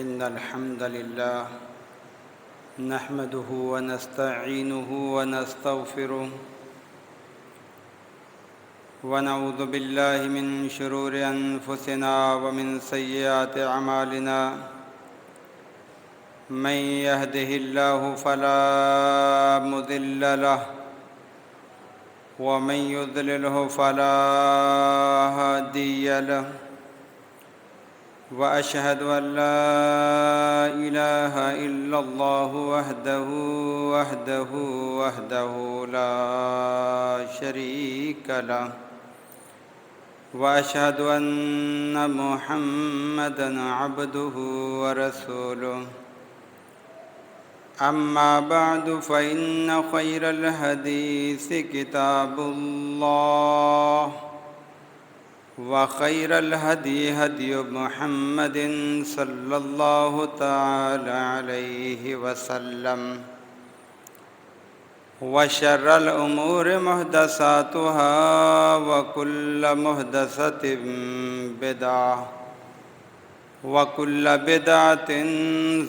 إن الحمد لله نحمده ونستعينه ونستغفره ونعوذ بالله من شرور أنفسنا ومن سيئات أعمالنا من يهده الله فلا مضل له ومن يضلله فلا هادي له وأشهد أن لا إله إلا الله وحده لا شريك له وأشهد أن محمدًا عبده ورسوله أما بعد فإن خير الحديث كتاب الله وخير الهدي هدي محمد صلى الله تعالى عليه وسلم وشر الأمور محدثاتها وكل محدثة بدعة وكل بدعة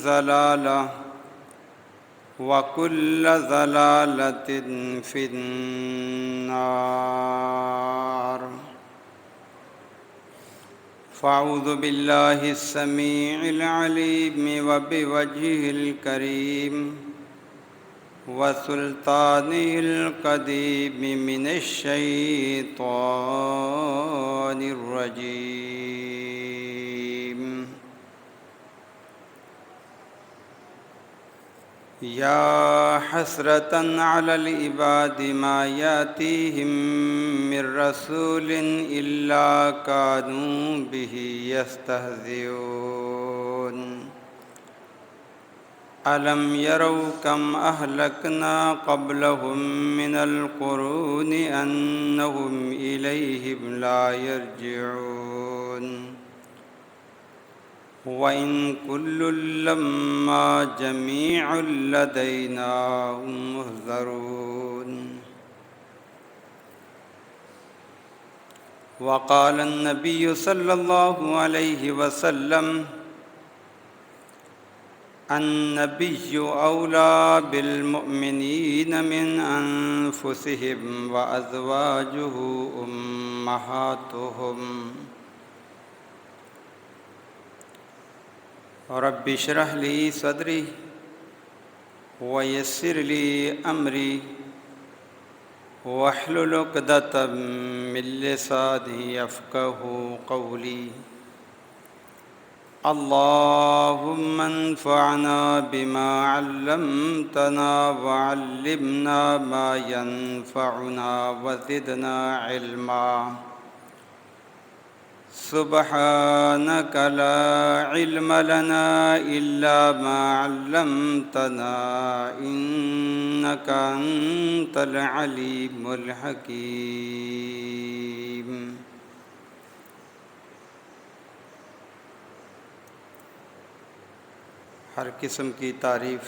ضلالة وكل ضلالة في النار فأعوذ بالله السميع العليم وبوجهه الكريم وسلطانه القديم من الشيطان الرجيم يا حسرة على العباد ما يأتيهم من رسول إلا كانوا به يستهزئون ألم يروا كم أهلكنا قبلهم من القرون أنهم إليهم لا يرجعون وإن كل لما جميع لدينا محضرون وقال النبي صلى الله عليه وسلم النبي أولى بالمؤمنين من أنفسهم وأزواجه أمهاتهم رب اشرح لي صدري ويسر لي أمري واحلل عقدة من لساني يفقهوا قولي اللهم انفعنا بما علمتنا وعلمنا ما ينفعنا وزدنا علما سبحانك لا علم لنا إلا ما علمتنا إنك أنت العليم الحكيم ہر قسم کی تعریف،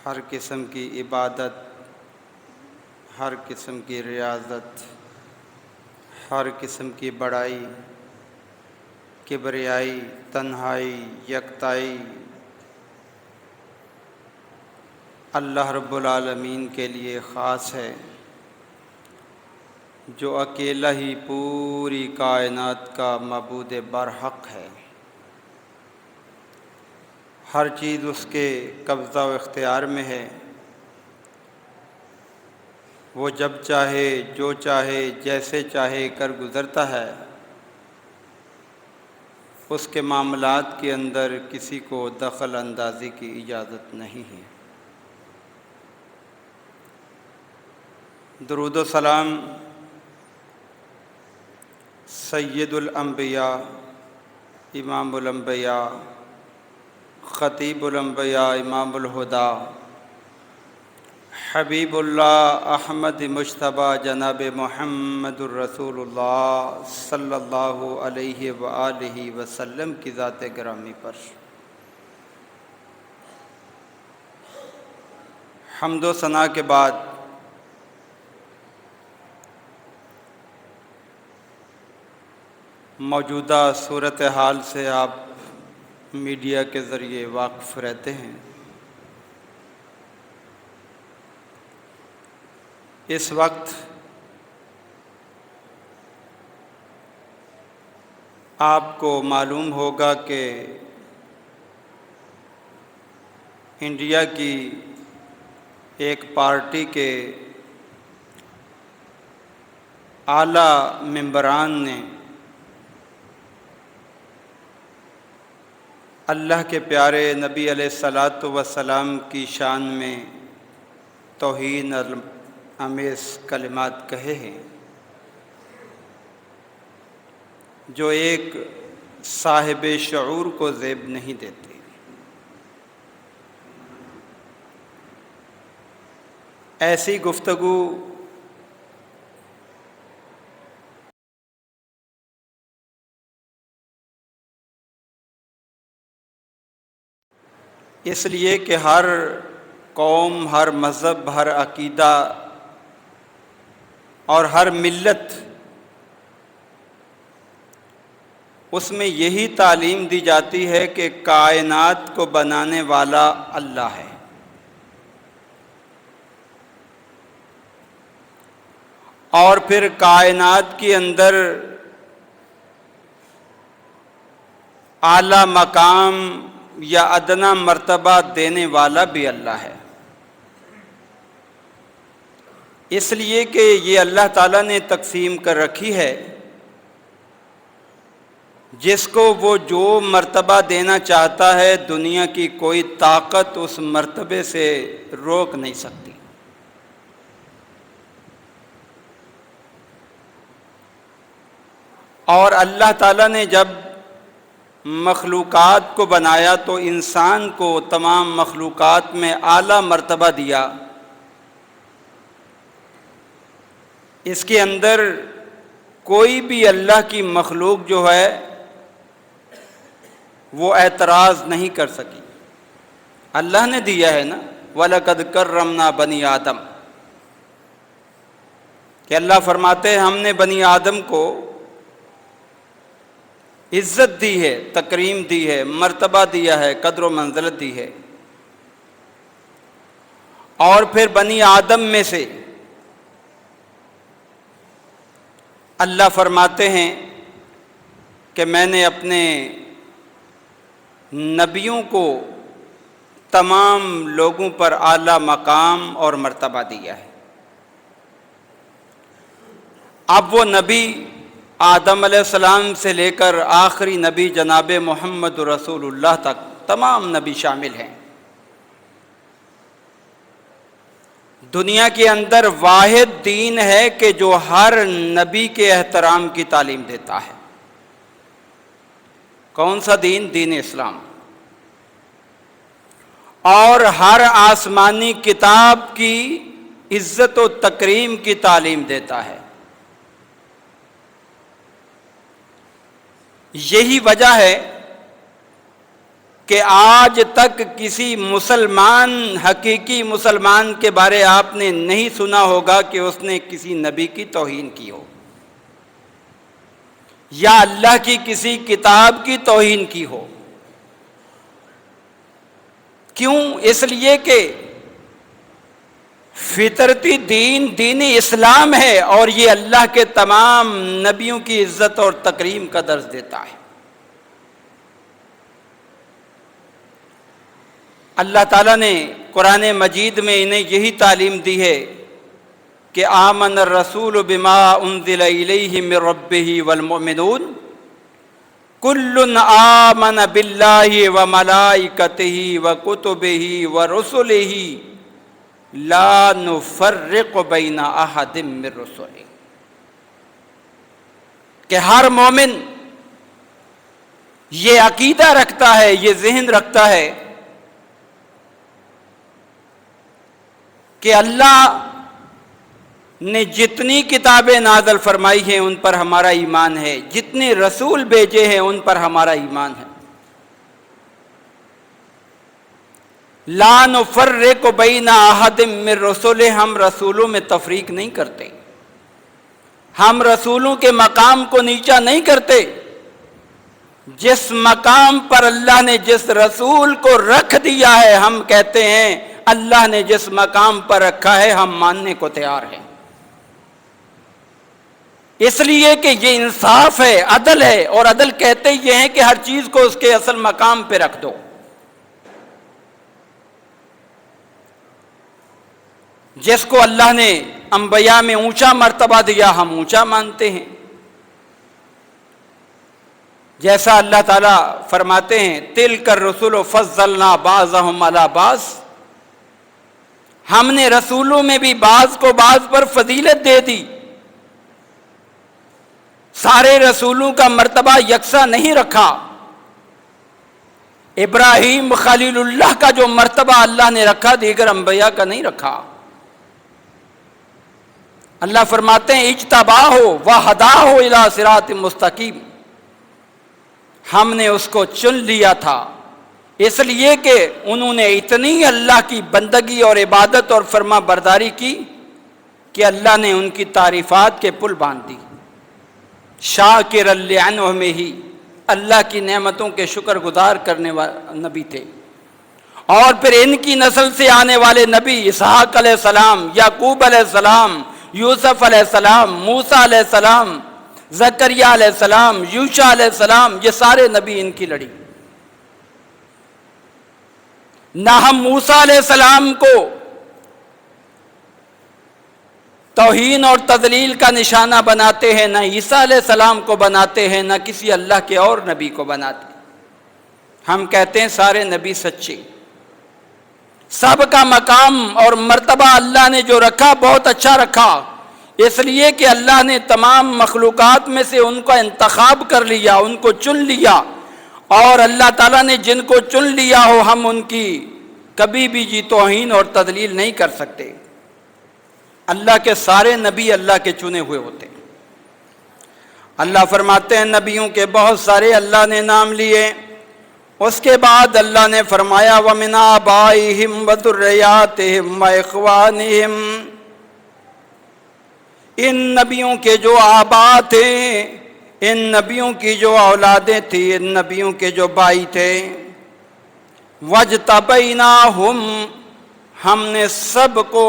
ہر قسم کی عبادت، ہر قسم کی ریاضت، ہر قسم کی بڑائی، کبریائی، تنہائی، یکتائی اللہ رب العالمین کے لیے خاص ہے، جو اکیلا ہی پوری کائنات کا معبود برحق ہے۔ ہر چیز اس کے قبضہ و اختیار میں ہے، وہ جب چاہے، جو چاہے، جیسے چاہے کر گزرتا ہے، اس کے معاملات کے اندر کسی کو دخل اندازی کی اجازت نہیں ہے۔ درود و سلام سید الانبیاء، امام الانبیاء، خطیب الانبیاء، امام الہدیٰ، حبیب اللہ احمد مجتبیٰ جناب محمد الرسول اللہ صلی اللہ علیہ وآلہ وسلم کی ذات گرامی پر حمد و ثنا کے بعد موجودہ صورتحال سے آپ میڈیا کے ذریعے واقف رہتے ہیں، اس وقت آپ کو معلوم ہوگا کہ انڈیا کی ایک پارٹی کے اعلیٰ ممبران نے اللہ کے پیارے نبی علیہ الصلاۃ والسلام کی شان میں توہین آمیز کلمات کہے ہیں جو ایک صاحب شعور کو زیب نہیں دیتے۔ ایسی گفتگو اس لیے کہ ہر قوم، ہر مذہب، ہر عقیدہ اور ہر ملت اس میں یہی تعلیم دی جاتی ہے کہ کائنات کو بنانے والا اللہ ہے، اور پھر کائنات کے اندر اعلیٰ مقام یا ادنا مرتبہ دینے والا بھی اللہ ہے۔ اس لیے کہ یہ اللہ تعالیٰ نے تقسیم کر رکھی ہے، جس کو وہ جو مرتبہ دینا چاہتا ہے دنیا کی کوئی طاقت اس مرتبے سے روک نہیں سکتی۔ اور اللہ تعالیٰ نے جب مخلوقات کو بنایا تو انسان کو تمام مخلوقات میں اعلیٰ مرتبہ دیا۔ اس کے اندر کوئی بھی اللہ کی مخلوق جو ہے وہ اعتراض نہیں کر سکی۔ اللہ نے دیا ہے نا، وَلَقَدْ كَرَّمْنَا بَنِي آدم، کہ اللہ فرماتے ہیں ہم نے بنی آدم کو عزت دی ہے، تکریم دی ہے، مرتبہ دیا ہے، قدر و منزلت دی ہے۔ اور پھر بنی آدم میں سے اللہ فرماتے ہیں کہ میں نے اپنے نبیوں کو تمام لوگوں پر اعلیٰ مقام اور مرتبہ دیا ہے۔ اب وہ نبی آدم علیہ السلام سے لے کر آخری نبی جناب محمد رسول اللہ تک تمام نبی شامل ہیں۔ دنیا کے اندر واحد دین ہے کہ جو ہر نبی کے احترام کی تعلیم دیتا ہے۔ کون سا دین؟ دین اسلام۔ اور ہر آسمانی کتاب کی عزت و تکریم کی تعلیم دیتا ہے۔ یہی وجہ ہے کہ آج تک کسی مسلمان، حقیقی مسلمان کے بارے آپ نے نہیں سنا ہوگا کہ اس نے کسی نبی کی توہین کی ہو یا اللہ کی کسی کتاب کی توہین کی ہو۔ کیوں؟ اس لیے کہ فطرتی دین دین اسلام ہے، اور یہ اللہ کے تمام نبیوں کی عزت اور تکریم کا درس دیتا ہے۔ اللہ تعالیٰ نے قرآن مجید میں انہیں یہی تعلیم دی ہے کہ آمن الرسول بما انزل الیہ من ربہ والمؤمنون کل آمن باللہ وملائکتہ وکتبہ ورسلہ لا نفرق بین احد من رسلہ، کہ ہر مومن یہ عقیدہ رکھتا ہے، یہ ذہن رکھتا ہے کہ اللہ نے جتنی کتابیں نازل فرمائی ہیں ان پر ہمارا ایمان ہے، جتنے رسول بھیجے ہیں ان پر ہمارا ایمان ہے۔ لا نفرق بین احد من رسلہ، ہم رسولوں میں تفریق نہیں کرتے، ہم رسولوں کے مقام کو نیچا نہیں کرتے۔ جس مقام پر اللہ نے جس رسول کو رکھ دیا ہے، ہم کہتے ہیں اللہ نے جس مقام پر رکھا ہے ہم ماننے کو تیار ہیں، اس لیے کہ یہ انصاف ہے، عدل ہے، اور عدل کہتے یہ ہیں کہ ہر چیز کو اس کے اصل مقام پہ رکھ دو۔ جس کو اللہ نے انبیاء میں اونچا مرتبہ دیا ہم اونچا مانتے ہیں، جیسا اللہ تعالیٰ فرماتے ہیں تِلْكَ الرُّسُلُ فَضَّلْنَا بَعْضَهُمْ عَلَىٰ بَعْضٍ، ہم نے رسولوں میں بھی بعض کو بعض پر فضیلت دے دی۔ سارے رسولوں کا مرتبہ یکساں نہیں رکھا۔ ابراہیم خلیل اللہ کا جو مرتبہ اللہ نے رکھا دیگر انبیاء کا نہیں رکھا۔ اللہ فرماتے ہیں اجتباہ وہداہ الی صراط مستقیم، ہم نے اس کو چن لیا تھا اس لیے کہ انہوں نے اتنی اللہ کی بندگی اور عبادت اور فرما برداری کی کہ اللہ نے ان کی تعریفات کے پل باندھ دی۔ شاکر لانعمہ، اللہ کی نعمتوں کے شکر گزار کرنے والے نبی تھے۔ اور پھر ان کی نسل سے آنے والے نبی اسحاق علیہ السلام، یعقوب علیہ السلام، یوسف علیہ السلام، موسیٰ علیہ السلام، زکریا علیہ السلام، یوشع علیہ السلام، یہ سارے نبی ان کی لڑی۔ نہ ہم موسیٰ علیہ السلام کو توہین اور تضلیل کا نشانہ بناتے ہیں، نہ عیسیٰ علیہ السلام کو بناتے ہیں، نہ کسی اللہ کے اور نبی کو بناتے ہیں۔ ہم کہتے ہیں سارے نبی سچے، سب کا مقام اور مرتبہ اللہ نے جو رکھا بہت اچھا رکھا، اس لیے کہ اللہ نے تمام مخلوقات میں سے ان کا انتخاب کر لیا، ان کو چن لیا، اور اللہ تعالیٰ نے جن کو چن لیا ہو ہم ان کی کبھی بھی جی توہین اور تضلیل نہیں کر سکتے۔ اللہ کے سارے نبی اللہ کے چنے ہوئے ہوتے ہیں۔ اللہ فرماتے ہیں نبیوں کے بہت سارے اللہ نے نام لیے، اس کے بعد اللہ نے فرمایا وَمِنْ آبَائِهِمْ وَذُرِّيَّاتِهِمْ وَإِخْوَانِهِمْ، ان نبیوں کے جو آبا تھے، ان نبیوں کی جو اولادیں تھیں، ان نبیوں کے جو بھائی تھے، وَاجْتَبَيْنَاهُمْ، ہم نے سب کو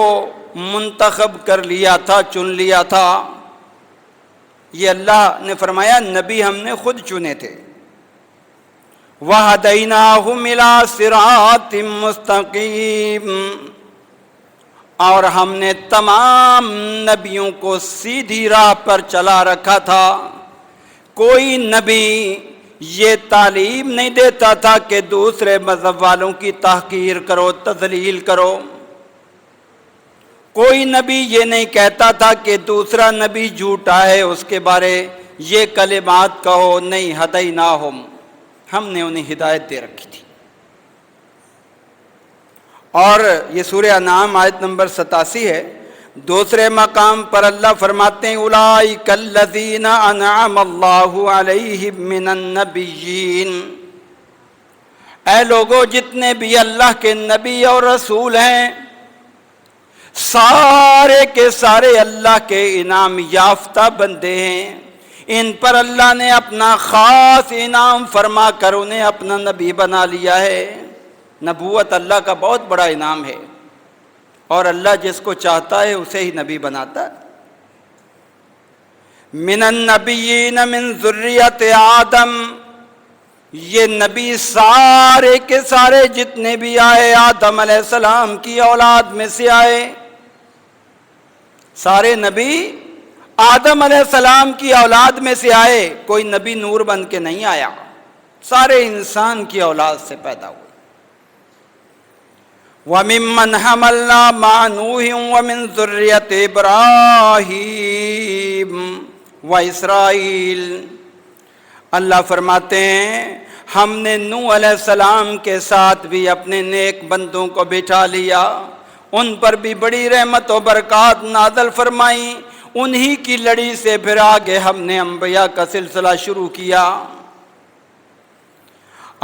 منتخب کر لیا تھا، چن لیا تھا۔ یہ اللہ نے فرمایا نبی ہم نے خود چنے تھے۔ وَهَدَيْنَاهُمْ إِلَىٰ صِرَاطٍ مُسْتَقِيمٍ، اور ہم نے تمام نبیوں کو سیدھی راہ پر چلا رکھا تھا۔ کوئی نبی یہ تعلیم نہیں دیتا تھا کہ دوسرے مذہب والوں کی تحقیر کرو، تذلیل کرو۔ کوئی نبی یہ نہیں کہتا تھا کہ دوسرا نبی جھوٹا ہے اس کے بارے یہ کلمات کہو، نہیں، ہدیناہم، ہم نے انہیں ہدایت دے رکھی تھی۔ اور یہ سورہ انعام آیت نمبر 87 ہے۔ دوسرے مقام پر اللہ فرماتے ہیں اولئک الذین انعم اللہ علیہم من النبیین، اے لوگوں جتنے بھی اللہ کے نبی اور رسول ہیں سارے کے سارے اللہ کے انعام یافتہ بندے ہیں، ان پر اللہ نے اپنا خاص انعام فرما کر انہیں اپنا نبی بنا لیا ہے۔ نبوت اللہ کا بہت بڑا انعام ہے، اور اللہ جس کو چاہتا ہے اسے ہی نبی بناتا ہے۔ من النبیین من ذریت آدم، یہ نبی سارے کے سارے جتنے بھی آئے آدم علیہ السلام کی اولاد میں سے آئے۔ سارے نبی آدم علیہ السلام کی اولاد میں سے آئے، کوئی نبی نور بن کے نہیں آیا، سارے انسان کی اولاد سے پیدا ہوئے۔ وَمِمَّنْ حَمَلْنَا مَعَ نُوحٍ وَمِنْ ذُرِّيَّةِ إِبْرَاهِيمَ وَإِسْرَائِيلَ، اللہ فرماتے ہیں ہم نے نوح علیہ السلام کے ساتھ بھی اپنے نیک بندوں کو بٹھا لیا، ان پر بھی بڑی رحمت و برکات نازل فرمائی، انہی کی لڑی سے پھر آگے ہم نے انبیاء کا سلسلہ شروع کیا،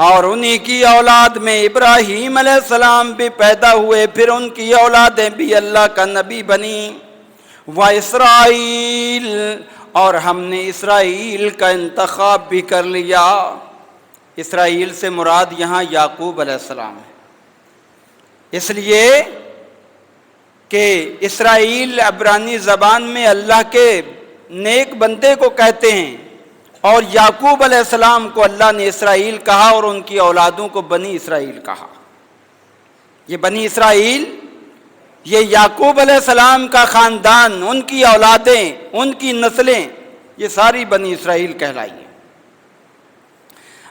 اور انہی کی اولاد میں ابراہیم علیہ السلام بھی پیدا ہوئے، پھر ان کی اولادیں بھی اللہ کا نبی بنی۔ وَإِسْرَائِيلَ، اور ہم نے اسرائیل کا انتخاب بھی کر لیا۔ اسرائیل سے مراد یہاں یعقوب علیہ السلام ہے، اس لیے کہ اسرائیل عبرانی زبان میں اللہ کے نیک بندے کو کہتے ہیں، اور یعقوب علیہ السلام کو اللہ نے اسرائیل کہا اور ان کی اولادوں کو بنی اسرائیل کہا۔ یہ بنی اسرائیل، یہ یعقوب علیہ السلام کا خاندان، ان کی اولادیں، ان کی نسلیں، یہ ساری بنی اسرائیل کہلائی ہیں۔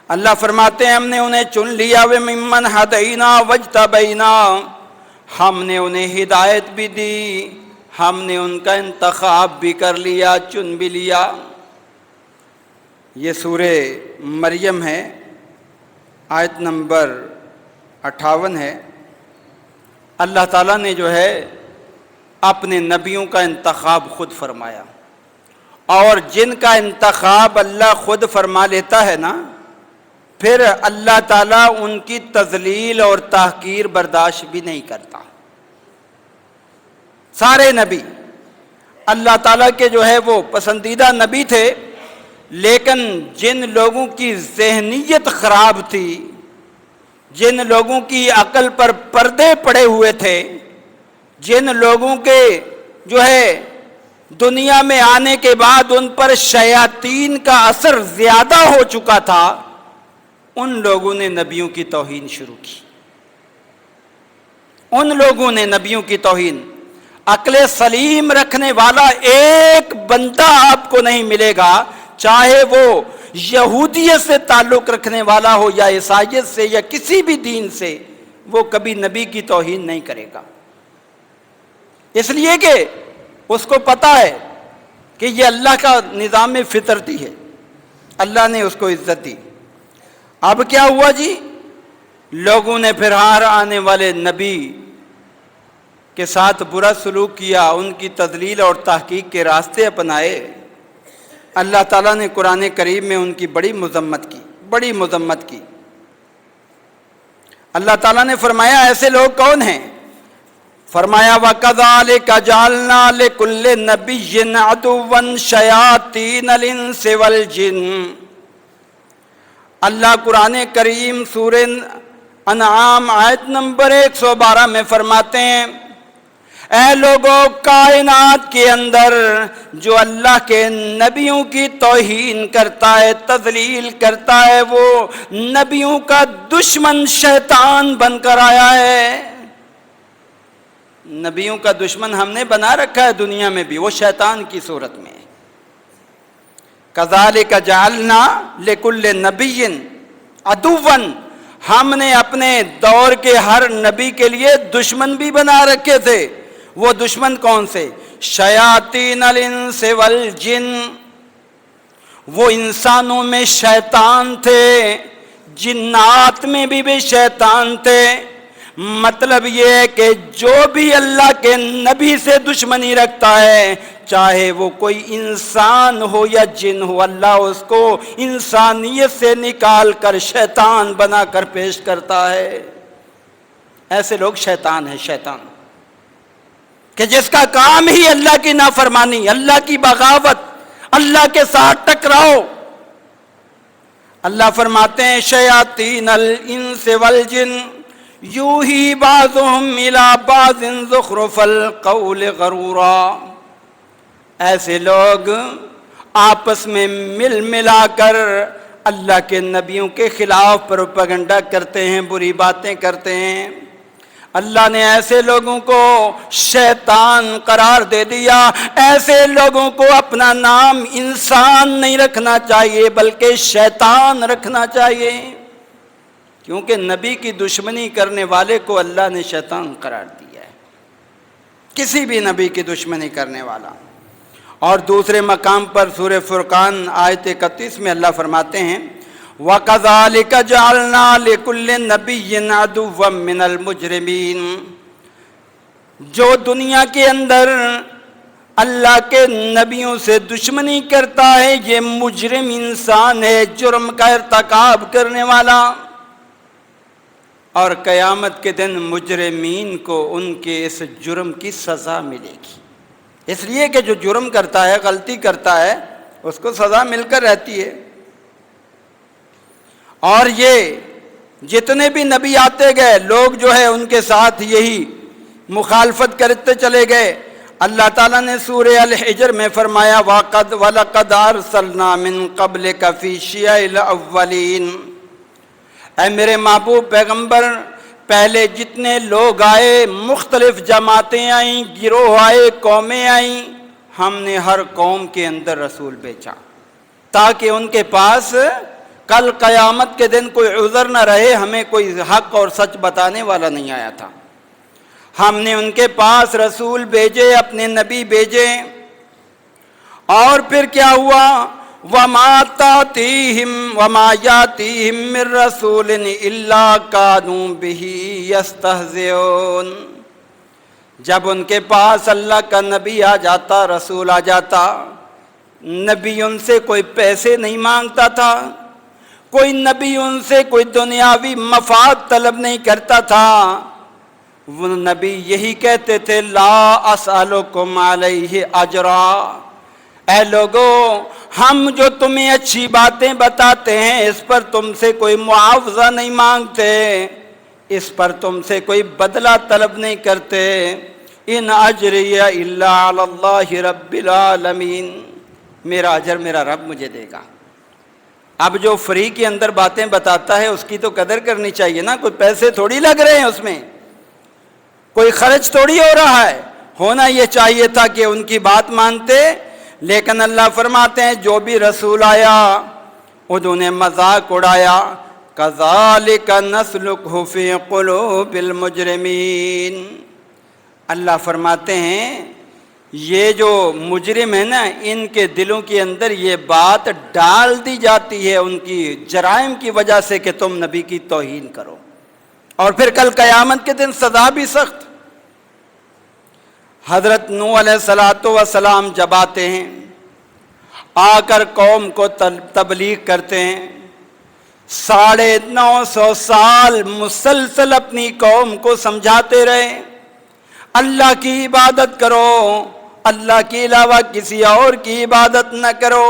اللہ فرماتے ہیں ہم نے انہیں چن لیا، وَمِمَّنْ هَدَيْنَا وَاجْتَبَيْنَا، ہم نے انہیں ہدایت بھی دی، ہم نے ان کا انتخاب بھی کر لیا، چن بھی لیا۔ یہ سورہ مریم ہے، آیت نمبر 58 ہے۔ اللہ تعالیٰ نے جو ہے اپنے نبیوں کا انتخاب خود فرمایا، اور جن کا انتخاب اللہ خود فرما لیتا ہے نا، پھر اللہ تعالیٰ ان کی تذلیل اور تحقیر برداشت بھی نہیں کرتا۔ سارے نبی اللہ تعالیٰ کے جو ہے وہ پسندیدہ نبی تھے، لیکن جن لوگوں کی ذہنیت خراب تھی، جن لوگوں کی عقل پر پردے پڑے ہوئے تھے، جن لوگوں کے جو ہے دنیا میں آنے کے بعد ان پر شیاطین کا اثر زیادہ ہو چکا تھا، ان لوگوں نے نبیوں کی توہین شروع کی۔ ان لوگوں نے نبیوں کی توہین۔ عقل سلیم رکھنے والا ایک بندہ آپ کو نہیں ملے گا، چاہے وہ یہودیت سے تعلق رکھنے والا ہو یا عیسائیت سے یا کسی بھی دین سے، وہ کبھی نبی کی توہین نہیں کرے گا، اس لیے کہ اس کو پتا ہے کہ یہ اللہ کا نظام فطرتی ہے، اللہ نے اس کو عزت دی۔ اب کیا ہوا جی؟ لوگوں نے پھر ہر آنے والے نبی کے ساتھ برا سلوک کیا، ان کی تضلیل اور تحقیق کے راستے اپنائے۔ اللہ تعالیٰ نے قرآن کریم میں ان کی بڑی مذمت کی۔ اللہ تعالیٰ نے فرمایا ایسے لوگ کون ہیں؟ فرمایا وَكَذَلِكَ جَعَلْنَا لِكُلِّ نَبِيٍّ عَدُوًّا شَيَاطِينَ الْإِنسِ وَالْجِنِّ۔ اللہ قرآن کریم سورہ انعام آیت نمبر 112 میں فرماتے ہیں اے لوگوں، کائنات کے اندر جو اللہ کے نبیوں کی توہین کرتا ہے، تذلیل کرتا ہے، وہ نبیوں کا دشمن شیطان بن کر آیا ہے۔ نبیوں کا دشمن ہم نے بنا رکھا ہے دنیا میں بھی، وہ شیطان کی صورت میں۔ کذالک جعلنا لکل نبی عدوا، ہم نے اپنے دور کے ہر نبی کے لیے دشمن بھی بنا رکھے تھے۔ وہ دشمن کون سے؟ شیاطین الانس والجن، وہ انسانوں میں شیطان تھے، جنات میں بھی شیطان تھے۔ مطلب یہ ہے کہ جو بھی اللہ کے نبی سے دشمنی رکھتا ہے، چاہے وہ کوئی انسان ہو یا جن ہو، اللہ اس کو انسانیت سے نکال کر شیطان بنا کر پیش کرتا ہے۔ ایسے لوگ شیطان ہیں، شیطان کہ جس کا کام ہی اللہ کی نافرمانی، اللہ کی بغاوت، اللہ کے ساتھ ٹکراؤ۔ اللہ فرماتے ہیں شیاطین الانس والجن یوحی بعضهم الی بعض زخرف القول غرورا، ایسے لوگ آپس میں مل ملا کر اللہ کے نبیوں کے خلاف پروپیگنڈا کرتے ہیں، بری باتیں کرتے ہیں۔ اللہ نے ایسے لوگوں کو شیطان قرار دے دیا۔ ایسے لوگوں کو اپنا نام انسان نہیں رکھنا چاہیے بلکہ شیطان رکھنا چاہیے، کیونکہ نبی کی دشمنی کرنے والے کو اللہ نے شیطان قرار دیا ہے، کسی بھی نبی کی دشمنی کرنے والا۔ اور دوسرے مقام پر سورہ فرقان آیت 31 میں اللہ فرماتے ہیں وَكَذَلِكَ جَعَلْنَا لِكُلِّ نَبِيٍّ عَدُوًّا مِّنَ الْمُجْرِمِينَ، جو دنیا کے اندر اللہ کے نبیوں سے دشمنی کرتا ہے یہ مجرم انسان ہے، جرم کا ارتکاب کرنے والا، اور قیامت کے دن مجرمین کو ان کے اس جرم کی سزا ملے گی۔ اس لیے کہ جو جرم کرتا ہے، غلطی کرتا ہے، اس کو سزا مل کر رہتی ہے۔ اور یہ جتنے بھی نبی آتے گئے لوگ جو ہے ان کے ساتھ یہی مخالفت کرتے چلے گئے۔ اللہ تعالیٰ نے سورہ الحجر میں فرمایا وَلَقَدْ أَرْسَلْنَا مِن قَبْلِكَ فِي شِيَعِ الْأَوَّلِينَ، اے میرے محبوب پیغمبر، پہلے جتنے لوگ آئے، مختلف جماعتیں آئیں، گروہ آئے، قومیں آئیں، ہم نے ہر قوم کے اندر رسول بھیجا تاکہ ان کے پاس کل قیامت کے دن کوئی عذر نہ رہے، ہمیں کوئی حق اور سچ بتانے والا نہیں آیا تھا۔ ہم نے ان کے پاس رسول بھیجے، اپنے نبی بھیجے، اور پھر کیا ہوا؟ وَمَا تَأْتِيهِمْ وَمَا يَأْتِيهِمْ مِن رَّسُولٍ إِلَّا كَانُوا بِهِ يَسْتَهْزِئُونَ، جب ان کے پاس اللہ کا نبی آ جاتا، رسول آ جاتا، نبی ان سے کوئی پیسے نہیں مانگتا تھا، کوئی نبی ان سے کوئی دنیاوی مفاد طلب نہیں کرتا تھا، وہ نبی یہی کہتے تھے لا اسألکم علیہ اجرا، اے لوگو ہم جو تمہیں اچھی باتیں بتاتے ہیں اس پر تم سے کوئی معاوضہ نہیں مانگتے، اس پر تم سے کوئی بدلہ طلب نہیں کرتے، ان اجری الا علی اللہ رب العالمین، میرا اجر میرا رب مجھے دے گا۔ اب جو فری کے اندر باتیں بتاتا ہے اس کی تو قدر کرنی چاہیے نا، کوئی پیسے تھوڑی لگ رہے ہیں اس میں، کوئی خرچ تھوڑی ہو رہا ہے، ہونا یہ چاہیے تھا کہ ان کی بات مانتے، لیکن اللہ فرماتے ہیں جو بھی رسول آیا انہوں نے مذاق اڑایا، کذالک نسلکہ فی قلوب المجرمین، اللہ فرماتے ہیں یہ جو مجرم ہے نا ان کے دلوں کے اندر یہ بات ڈال دی جاتی ہے ان کی جرائم کی وجہ سے کہ تم نبی کی توہین کرو، اور پھر کل قیامت کے دن سزا بھی سخت۔ حضرت نوح علیہ السلام جب آتے ہیں، آ کر قوم کو تبلیغ کرتے ہیں، 950 سال مسلسل اپنی قوم کو سمجھاتے رہے اللہ کی عبادت کرو، اللہ کے علاوہ کسی اور کی عبادت نہ کرو۔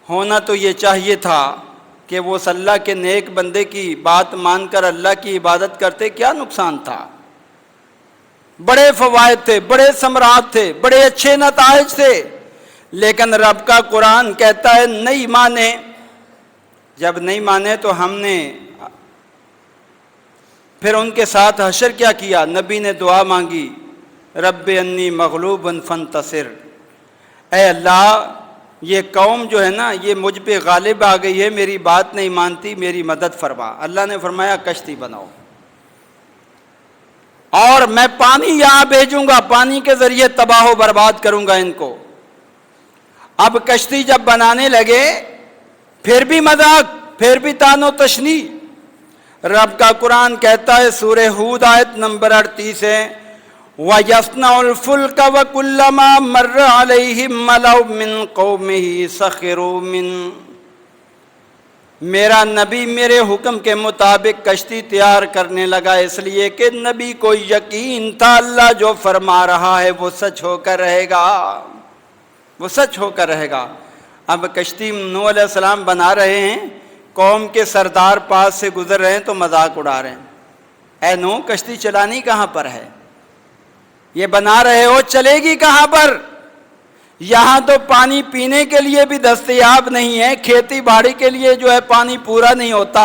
ہونا تو یہ چاہیے تھا کہ وہ اللہ کے نیک بندے کی بات مان کر اللہ کی عبادت کرتے، کیا نقصان تھا؟ بڑے فوائد تھے، بڑے ثمرات تھے، بڑے اچھے نتائج تھے، لیکن رب کا قرآن کہتا ہے نہیں مانے۔ جب نہیں مانے تو ہم نے پھر ان کے ساتھ حشر کیا کیا؟ نبی نے دعا مانگی رب انی مغلوب فانتصر، اے اللہ یہ قوم جو ہے نا یہ مجھ پہ غالب آ گئی ہے، میری بات نہیں مانتی، میری مدد فرما۔ اللہ نے فرمایا کشتی بناؤ اور میں پانی یہاں بھیجوں گا، پانی کے ذریعے تباہ و برباد کروں گا ان کو۔ اب کشتی جب بنانے لگے پھر بھی مذاق، پھر بھی تان و تشنیع۔ رب کا قرآن کہتا ہے سورہ ہود آیت نمبر 38 ہے وَيَصْنَعُ الْفُلْكَ وَكُلَّمَا مَرَّ عَلَيْهِمْ مَلَأٌ مِّن قَوْمِهِ سَخِرُوا مِنْهُ، میرا نبی میرے حکم کے مطابق کشتی تیار کرنے لگا، اس لیے کہ نبی کو یقین تھا اللہ جو فرما رہا ہے وہ سچ ہو کر رہے گا، وہ سچ ہو کر رہے گا۔ اب کشتی نوح علیہ السلام بنا رہے ہیں، قوم کے سردار پاس سے گزر رہے ہیں تو مذاق اڑا رہے ہیں، اے نوح کشتی چلانی کہاں پر ہے؟ یہ بنا رہے ہو چلے گی کہاں پر؟ یہاں تو پانی پینے کے لیے بھی دستیاب نہیں ہے، کھیتی باڑی کے لیے جو ہے پانی پورا نہیں ہوتا،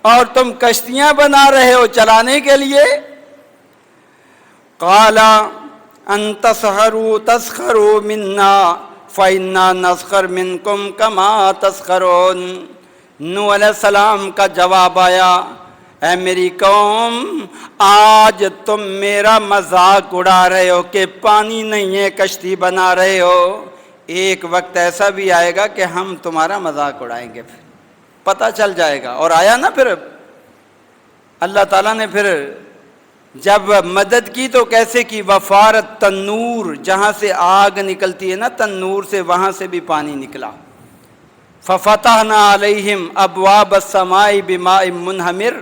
اور تم کشتیاں بنا رہے ہو چلانے کے لیے۔ قال ان تسخروا منا فإنا نسخر منکم کما تسخرون، نوح علیہ السلام کا جواب آیا اے میری قوم آج تم میرا مذاق اڑا رہے ہو کہ پانی نہیں ہے کشتی بنا رہے ہو، ایک وقت ایسا بھی آئے گا کہ ہم تمہارا مذاق اڑائیں گے، پھر پتہ چل جائے گا۔ اور آیا نا پھر اللہ تعالیٰ نے پھر جب مدد کی تو کیسے کی؟ وفارت تنور، جہاں سے آگ نکلتی ہے نا تنور سے، وہاں سے بھی پانی نکلا۔ ففتحنا علیہم ابواب السماء بماء منہمر،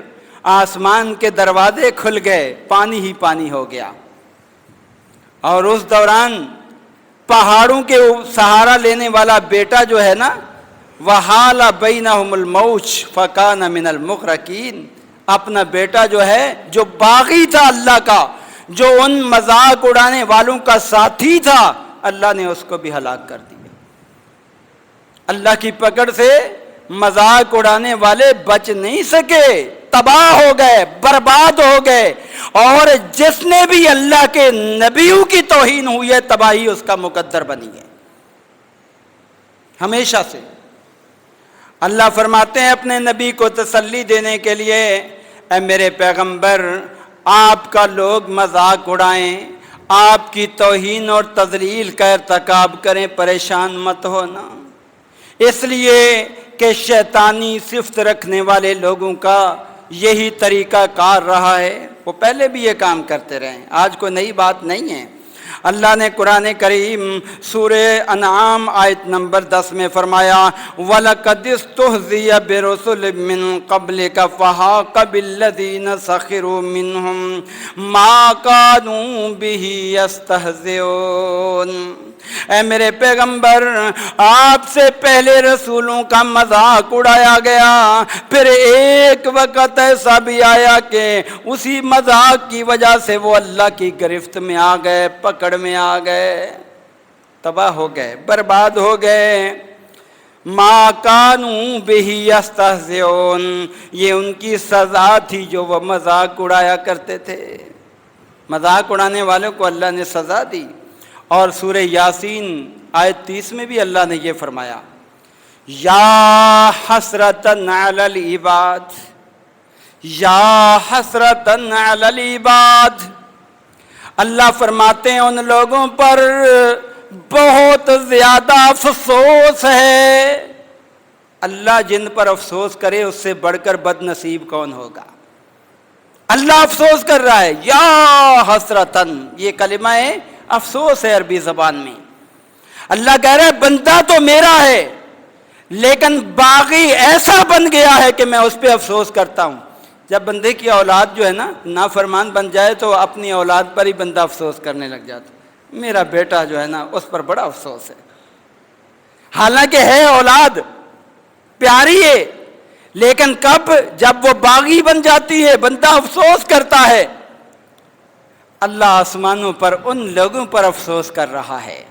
آسمان کے دروازے کھل گئے، پانی ہی پانی ہو گیا۔ اور اس دوران پہاڑوں کے سہارا لینے والا بیٹا جو ہے نا وحال بینہم الموج فکان من المغرقین، اپنا بیٹا جو ہے، جو باغی تھا اللہ کا، جو ان مذاق اڑانے والوں کا ساتھی تھا، اللہ نے اس کو بھی ہلاک کر دیا۔ اللہ کی پکڑ سے مذاق اڑانے والے بچ نہیں سکے، تباہ ہو گئے، برباد ہو گئے، اور جس نے بھی اللہ کے نبیوں کی توہین ہوئی ہے، تباہی اس کا مقدر بنی ہے ہمیشہ سے۔ اللہ فرماتے ہیں اپنے نبی کو تسلی دینے کے لیے، اے میرے پیغمبر، آپ کا لوگ مذاق اڑائیں، آپ کی توہین اور تذلیل کا ارتکاب کریں، پریشان مت ہونا، اس لیے کہ شیطانی صفت رکھنے والے لوگوں کا یہی طریقہ کار رہا ہے، وہ پہلے بھی یہ کام کرتے رہے ہیں، آج کوئی نئی بات نہیں ہے۔ اللہ نے قرآن کریم سورہ انعام آیت نمبر 10 میں فرمایا وَلَقَدِ اسْتُهْزِئَ بِرُسُلٍ مِّن قَبْلِكَ فَحَاقَ بِالَّذِينَ سَخِرُوا مِنْهُمْ مَا كَانُوا بِهِ يَسْتَهْزِئُونَ۔ اے میرے پیغمبر، آپ سے پہلے رسولوں کا مذاق اڑایا گیا، پھر ایک وقت ایسا بھی آیا کہ اسی مذاق کی وجہ سے وہ اللہ کی گرفت میں آ گئے، پکڑ میں آ گئے، تباہ ہو گئے، برباد ہو گئے۔ ما کانوا بہ یستہزئون، یہ ان کی سزا تھی جو وہ مذاق اڑایا کرتے تھے۔ مذاق اڑانے والوں کو اللہ نے سزا دی۔ اور سورہ یاسین آیت 30 میں بھی اللہ نے یہ فرمایا یا حسرتن علی العباد، یا حسرتن علی العباد، اللہ فرماتے ہیں ان لوگوں پر بہت زیادہ افسوس ہے۔ اللہ جن پر افسوس کرے اس سے بڑھ کر بد نصیب کون ہوگا؟ اللہ افسوس کر رہا ہے، یا حسرتن، یہ کلمہ ہے افسوس ہے عربی زبان میں۔ اللہ کہہ رہا ہے بندہ تو میرا ہے، لیکن باغی ایسا بن گیا ہے کہ میں اس پہ افسوس کرتا ہوں۔ جب بندے کی اولاد جو ہے نا نافرمان بن جائے تو اپنی اولاد پر ہی بندہ افسوس کرنے لگ جاتا، میرا بیٹا جو ہے نا اس پر بڑا افسوس ہے، حالانکہ ہے اولاد پیاری ہے، لیکن کب؟ جب وہ باغی بن جاتی ہے بندہ افسوس کرتا ہے۔ اللہ آسمانوں پر ان لوگوں پر افسوس کر رہا ہے،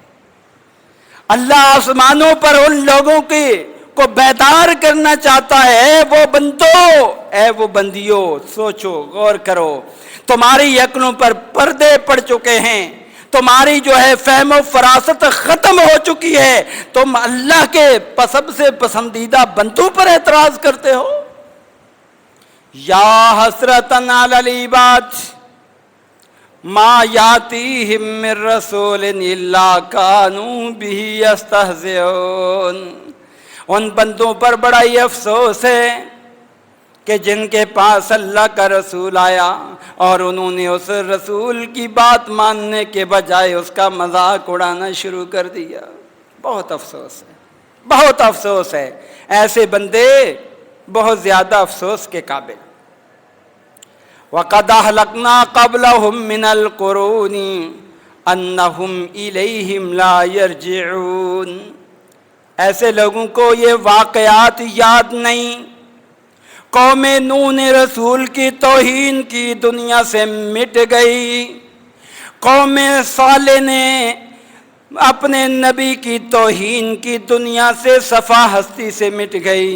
اللہ آسمانوں پر ان لوگوں کو بیدار کرنا چاہتا ہے۔ اے وہ بندو، اے وہ بندیوں، سوچو، غور کرو، تمہاری عقلوں پر پردے پڑ چکے ہیں، تمہاری جو ہے فہم و فراست ختم ہو چکی ہے، تم اللہ کے سب سے پسندیدہ بندوں پر اعتراض کرتے ہو۔ یا حسرتن علی العباد ما یاتیہم من رسول الا کانوا بہ یستہزئون، ان بندوں پر بڑا ہی افسوس ہے کہ جن کے پاس اللہ کا رسول آیا اور انہوں نے اس رسول کی بات ماننے کے بجائے اس کا مذاق اڑانا شروع کر دیا۔ بہت افسوس ہے، بہت افسوس ہے، ایسے بندے بہت زیادہ افسوس کے قابل۔ وَقَدْ أَهْلَكْنَا قَبْلَهُمْ مِنَ الْقُرُونِ أَنَّهُمْ إِلَيْهِمْ لَا يَرْجِعُونَ، ایسے لوگوں کو یہ واقعات یاد نہیں۔ قوم نوح نے رسول کی توہین کی، دنیا سے مٹ گئی۔ قوم صالح نے اپنے نبی کی توہین کی، دنیا سے صفا ہستی سے مٹ گئی۔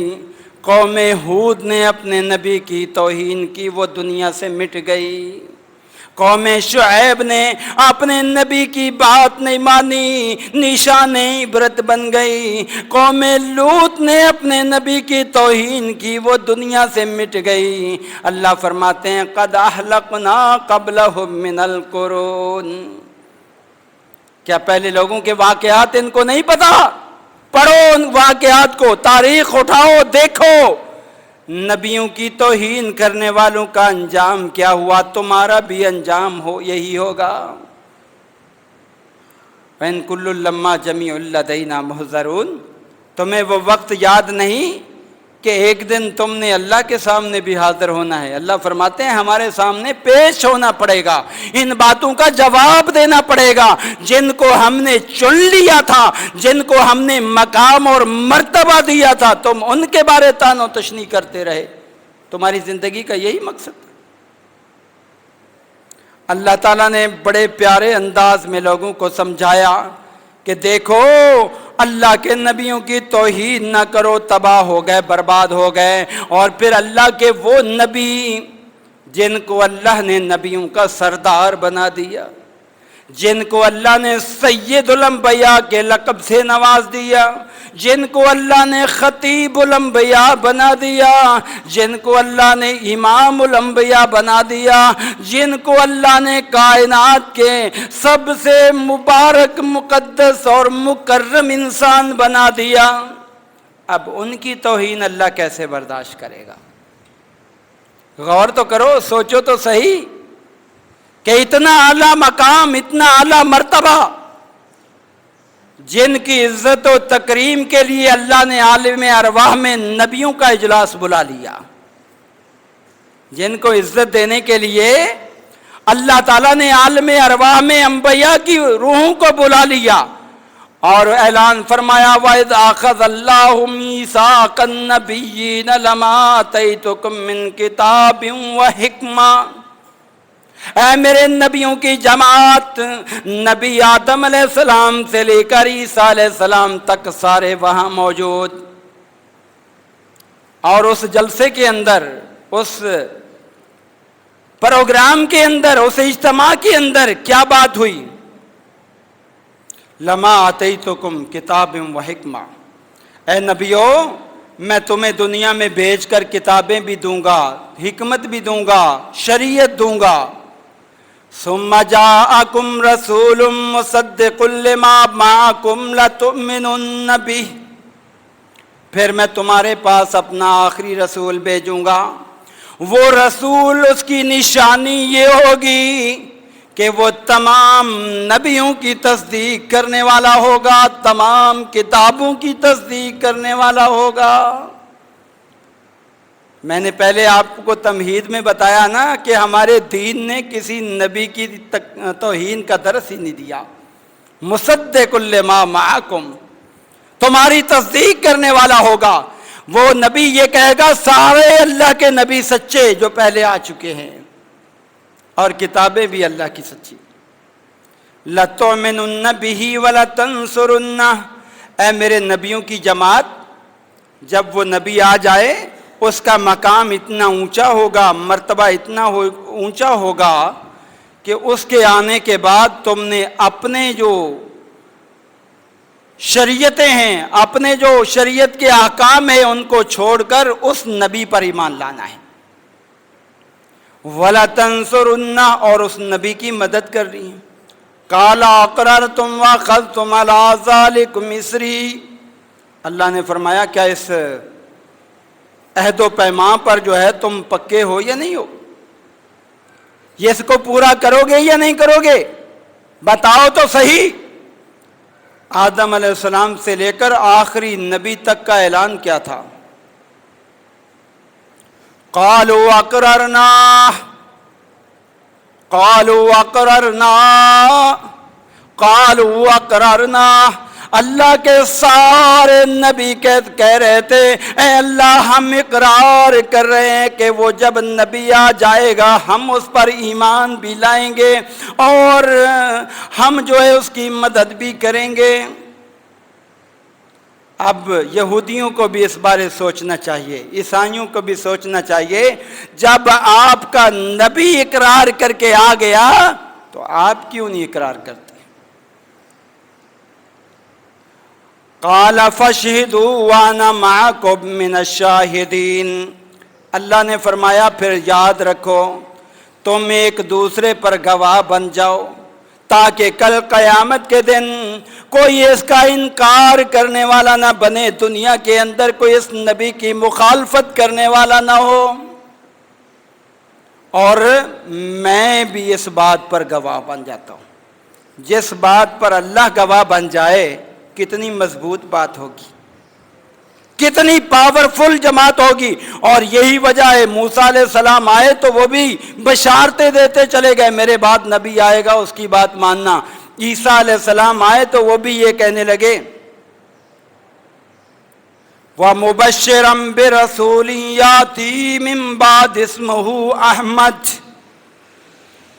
قوم ہود نے اپنے نبی کی توہین کی، وہ دنیا سے مٹ گئی۔ قوم شعیب نے اپنے نبی کی بات نہیں مانی، نشان عبرت بن گئی۔ قوم لوط نے اپنے نبی کی توہین کی، وہ دنیا سے مٹ گئی۔ اللہ فرماتے ہیں قد اہلکنا قبلہم من القرون، کیا پہلے لوگوں کے واقعات ان کو نہیں پتا؟ پڑھو ان واقعات کو، تاریخ اٹھاؤ، دیکھو نبیوں کی توہین کرنے والوں کا انجام کیا ہوا، تمہارا بھی انجام یہی ہوگا۔ وَإِن كُلٌّ لَمَّا جَمِيعٌ لَدَيْنَا مُحْضَرُونَ، تمہیں وہ وقت یاد نہیں کہ ایک دن تم نے اللہ کے سامنے بھی حاضر ہونا ہے۔ اللہ فرماتے ہیں ہمارے سامنے پیش ہونا پڑے گا، ان باتوں کا جواب دینا پڑے گا جن کو ہم نے چن لیا تھا، جن کو ہم نے مقام اور مرتبہ دیا تھا، تم ان کے بارے تان و تشنیع کرتے رہے۔ تمہاری زندگی کا یہی مقصد ہے۔ اللہ تعالیٰ نے بڑے پیارے انداز میں لوگوں کو سمجھایا کہ دیکھو اللہ کے نبیوں کی توہین نہ کرو، تباہ ہو گئے، برباد ہو گئے۔ اور پھر اللہ کے وہ نبی جن کو اللہ نے نبیوں کا سردار بنا دیا، جن کو اللہ نے سید الانبیاء کے لقب سے نواز دیا، جن کو اللہ نے خطیب الانبیاء بنا دیا، جن کو اللہ نے امام الانبیاء بنا دیا، جن کو اللہ نے کائنات کے سب سے مبارک، مقدس اور مکرم انسان بنا دیا، اب ان کی توہین اللہ کیسے برداشت کرے گا؟ غور تو کرو، سوچو تو صحیح کہ اتنا اعلیٰ مقام، اتنا اعلیٰ مرتبہ، جن کی عزت و تکریم کے لیے اللہ نے عالم ارواح میں نبیوں کا اجلاس بلا لیا، جن کو عزت دینے کے لیے اللہ تعالیٰ نے عالم ارواح میں انبیاء کی روحوں کو بلا لیا اور اعلان فرمایا وَإِذْ أَخَذَ اللَّهُ مِيثَاقَ النَّبِيِّينَ لَمَا آتَيْتُكُم مِّن كِتَابٍ وَحِكْمَةٍ۔ اے میرے نبیوں کی جماعت، نبی آدم علیہ السلام سے لے کر عیسیٰ علیہ السلام تک سارے وہاں موجود، اور اس جلسے کے اندر، اس پروگرام کے اندر، اس اجتماع کے اندر کیا بات ہوئی؟ لما آتیتکم کتاب و حکمہ، اے نبیو میں تمہیں دنیا میں بھیج کر کتابیں بھی دوں گا، حکمت بھی دوں گا، شریعت دوں گا۔ ثم جاءکم رسول مصدق لما معکم لتؤمنن بہ، پھر میں تمہارے پاس اپنا آخری رسول بھیجوں گا۔ وہ رسول، اس کی نشانی یہ ہوگی کہ وہ تمام نبیوں کی تصدیق کرنے والا ہوگا، تمام کتابوں کی تصدیق کرنے والا ہوگا۔ میں نے پہلے آپ کو تمہید میں بتایا نا کہ ہمارے دین نے کسی نبی کی توہین کا درس ہی نہیں دیا۔ مصدق لما معکم، تمہاری تصدیق کرنے والا ہوگا۔ وہ نبی یہ کہے گا سارے اللہ کے نبی سچے جو پہلے آ چکے ہیں، اور کتابیں بھی اللہ کی سچی۔ لَتُؤْمِنُنَّ بِهِ وَلَتَنْصُرُنَّهُ، اے میرے نبیوں کی جماعت، جب وہ نبی آ جائے اس کا مقام اتنا اونچا ہوگا، مرتبہ اتنا اونچا ہوگا کہ اس کے آنے کے بعد تم نے اپنے جو شریعتیں ہیں، اپنے جو شریعت کے احکام ہیں، ان کو چھوڑ کر اس نبی پر ایمان لانا ہے۔ وَلَتَنْصُرُنَّهُ، اور اس نبی کی مدد کر رہی ہیں۔ قَالَ أَقْرَرْتُمْ وَأَخَذْتُمْ عَلَىٰ ذَلِكُمْ إِصْرِي، اللہ نے فرمایا کیا اس عہد و پیمان پر جو ہے تم پکے ہو یا نہیں ہو؟ یہ اس کو پورا کرو گے یا نہیں کرو گے؟ بتاؤ تو صحیح۔ آدم علیہ السلام سے لے کر آخری نبی تک کا اعلان کیا تھا؟ قالوا اقررنا، قالوا اقررنا، قالوا اقررنا۔ اللہ کے سارے نبی کہہ رہے تھے اے اللہ ہم اقرار کر رہے ہیں کہ وہ جب نبی آ جائے گا ہم اس پر ایمان بھی لائیں گے اور ہم جو ہے اس کی مدد بھی کریں گے۔ اب یہودیوں کو بھی اس بارے سوچنا چاہیے، عیسائیوں کو بھی سوچنا چاہیے، جب آپ کا نبی اقرار کر کے آ گیا تو آپ کیوں نہیں اقرار کرتے؟ قال فاشهدوا وانا معكم من الشاہدین، اللہ نے فرمایا پھر یاد رکھو تم ایک دوسرے پر گواہ بن جاؤ تاکہ کل قیامت کے دن کوئی اس کا انکار کرنے والا نہ بنے، دنیا کے اندر کوئی اس نبی کی مخالفت کرنے والا نہ ہو، اور میں بھی اس بات پر گواہ بن جاتا ہوں۔ جس بات پر اللہ گواہ بن جائے کتنی مضبوط بات ہوگی۔ کتنی پاورفل جماعت ہوگی. اور یہی وجہ ہے موسیٰ علیہ السلام آئے تو وہ بھی بشارتیں دیتے چلے گئے میرے بعد نبی آئے گا اس کی بات ماننا. عیسیٰ علیہ السلام آئے تو وہ بھی یہ کہنے لگے وَمُبَشِّرًا بِرَسُولٍ يَأْتِي مِن بَعْدِهِ اسْمُهُ احمد.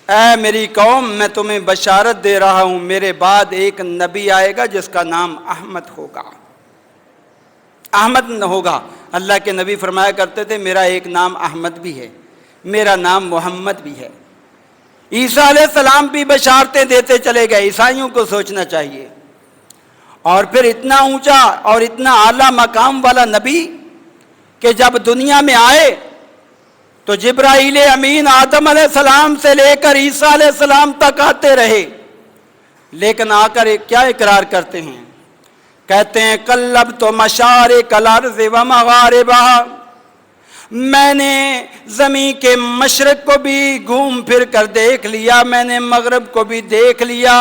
اے میری قوم میں تمہیں بشارت دے رہا ہوں میرے بعد ایک نبی آئے گا جس کا نام احمد ہوگا. احمد ہوگا. اللہ کے نبی فرمایا کرتے تھے میرا ایک نام احمد بھی ہے, میرا نام محمد بھی ہے. عیسیٰ علیہ السلام بھی بشارتیں دیتے چلے گئے. عیسائیوں کو سوچنا چاہیے. اور پھر اتنا اونچا اور اتنا اعلیٰ مقام والا نبی کہ جب دنیا میں آئے تو جبرائیل امین آدم علیہ السلام سے لے کر عیسیٰ علیہ السلام تک آتے رہے, لیکن آ کر کیا اقرار کرتے ہیں؟ کہتے ہیں قلبت مشارق الارض ومغاربہا, میں نے زمین کے مشرق کو بھی گھوم پھر کر دیکھ لیا, میں نے مغرب کو بھی دیکھ لیا.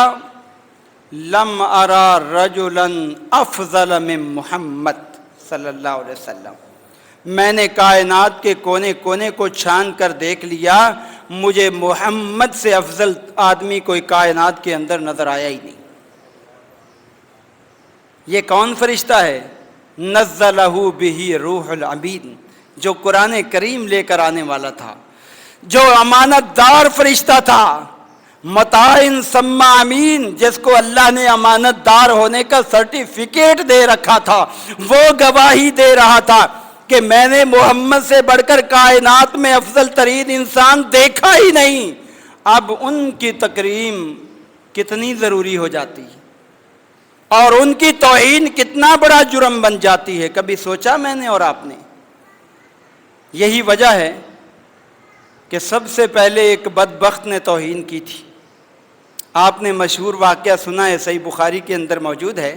لم ارا رجلا افضل من محمد صلی اللہ علیہ وسلم, میں نے کائنات کے کونے کونے کو چھان کر دیکھ لیا, مجھے محمد سے افضل آدمی کوئی کائنات کے اندر نظر آیا ہی نہیں. یہ کون فرشتہ ہے؟ نزلہ بہ روح الامین, جو قرآن کریم لے کر آنے والا تھا, جو امانت دار فرشتہ تھا, متعین سما امین, جس کو اللہ نے امانت دار ہونے کا سرٹیفکیٹ دے رکھا تھا. وہ گواہی دے رہا تھا کہ میں نے محمد سے بڑھ کر کائنات میں افضل ترین انسان دیکھا ہی نہیں. اب ان کی تکریم کتنی ضروری ہو جاتی ہے اور ان کی توہین کتنا بڑا جرم بن جاتی ہے, کبھی سوچا میں نے اور آپ نے؟ یہی وجہ ہے کہ سب سے پہلے ایک بدبخت نے توہین کی تھی. آپ نے مشہور واقعہ سنا ہے, صحیح بخاری کے اندر موجود ہے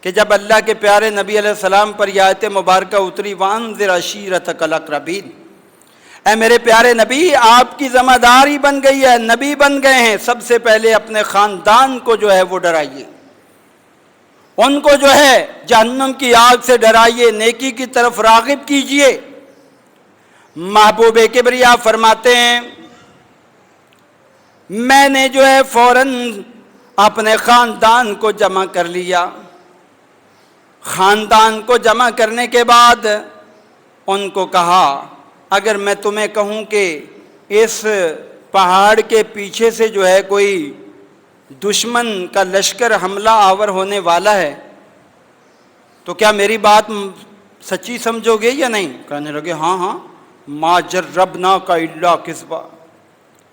کہ جب اللہ کے پیارے نبی علیہ السلام پر یہ آیت مبارکہ اتری وَأَنذِرْ عَشِيرَتَكَ الْأَقْرَبِينَ, اے میرے پیارے نبی آپ کی ذمہ داری بن گئی ہے, نبی بن گئے ہیں, سب سے پہلے اپنے خاندان کو جو ہے وہ ڈرائیے, ان کو جو ہے جہنم کی آگ سے ڈرائیے, نیکی کی طرف راغب کیجئے. محبوب کبریا فرماتے ہیں میں نے جو ہے فوراً اپنے خاندان کو جمع کر لیا. خاندان کو جمع کرنے کے بعد ان کو کہا اگر میں تمہیں کہوں کہ اس پہاڑ کے پیچھے سے جو ہے کوئی دشمن کا لشکر حملہ آور ہونے والا ہے تو کیا میری بات سچی سمجھو گے یا نہیں؟ کہنے لگے ہاں ہاں, ما جربنا کا الا کذبا,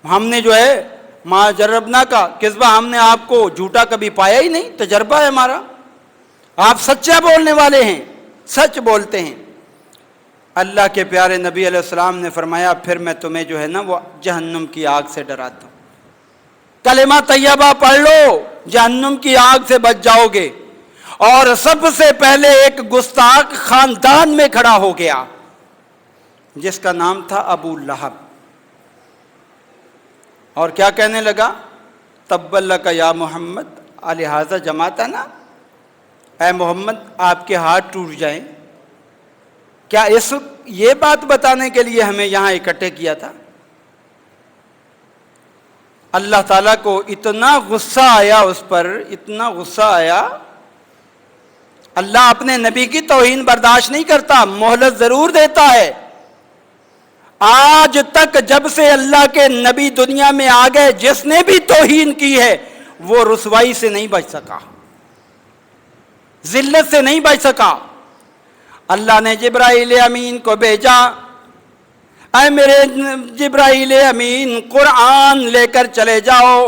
ہم نے جو ہے ما جربنا کا کذبا, ہم نے آپ کو جھوٹا کبھی پایا ہی نہیں, تجربہ ہے ہمارا, آپ سچا بولنے والے ہیں, سچ بولتے ہیں. اللہ کے پیارے نبی علیہ السلام نے فرمایا پھر میں تمہیں جو ہے نا وہ جہنم کی آگ سے ڈراتا ہوں, کلمہ طیبہ پڑھ لو, جہنم کی آگ سے بچ جاؤ گے. اور سب سے پہلے ایک گستاخ خاندان میں کھڑا ہو گیا جس کا نام تھا ابو لہب, اور کیا کہنے لگا تبا لک یا محمد الہذا جماعتنا, اے محمد آپ کے ہاتھ ٹوٹ جائیں, کیا یہ بات بتانے کے لیے ہمیں یہاں اکٹھے کیا تھا؟ اللہ تعالیٰ کو اتنا غصہ آیا اس پر, اتنا غصہ آیا. اللہ اپنے نبی کی توہین برداشت نہیں کرتا, مہلت ضرور دیتا ہے. آج تک جب سے اللہ کے نبی دنیا میں آ گئے جس نے بھی توہین کی ہے وہ رسوائی سے نہیں بچ سکا, ذلت سے نہیں بچ سکا. اللہ نے جبرائیل امین کو بھیجا, اے میرے جبرائیل امین قرآن لے کر چلے جاؤ,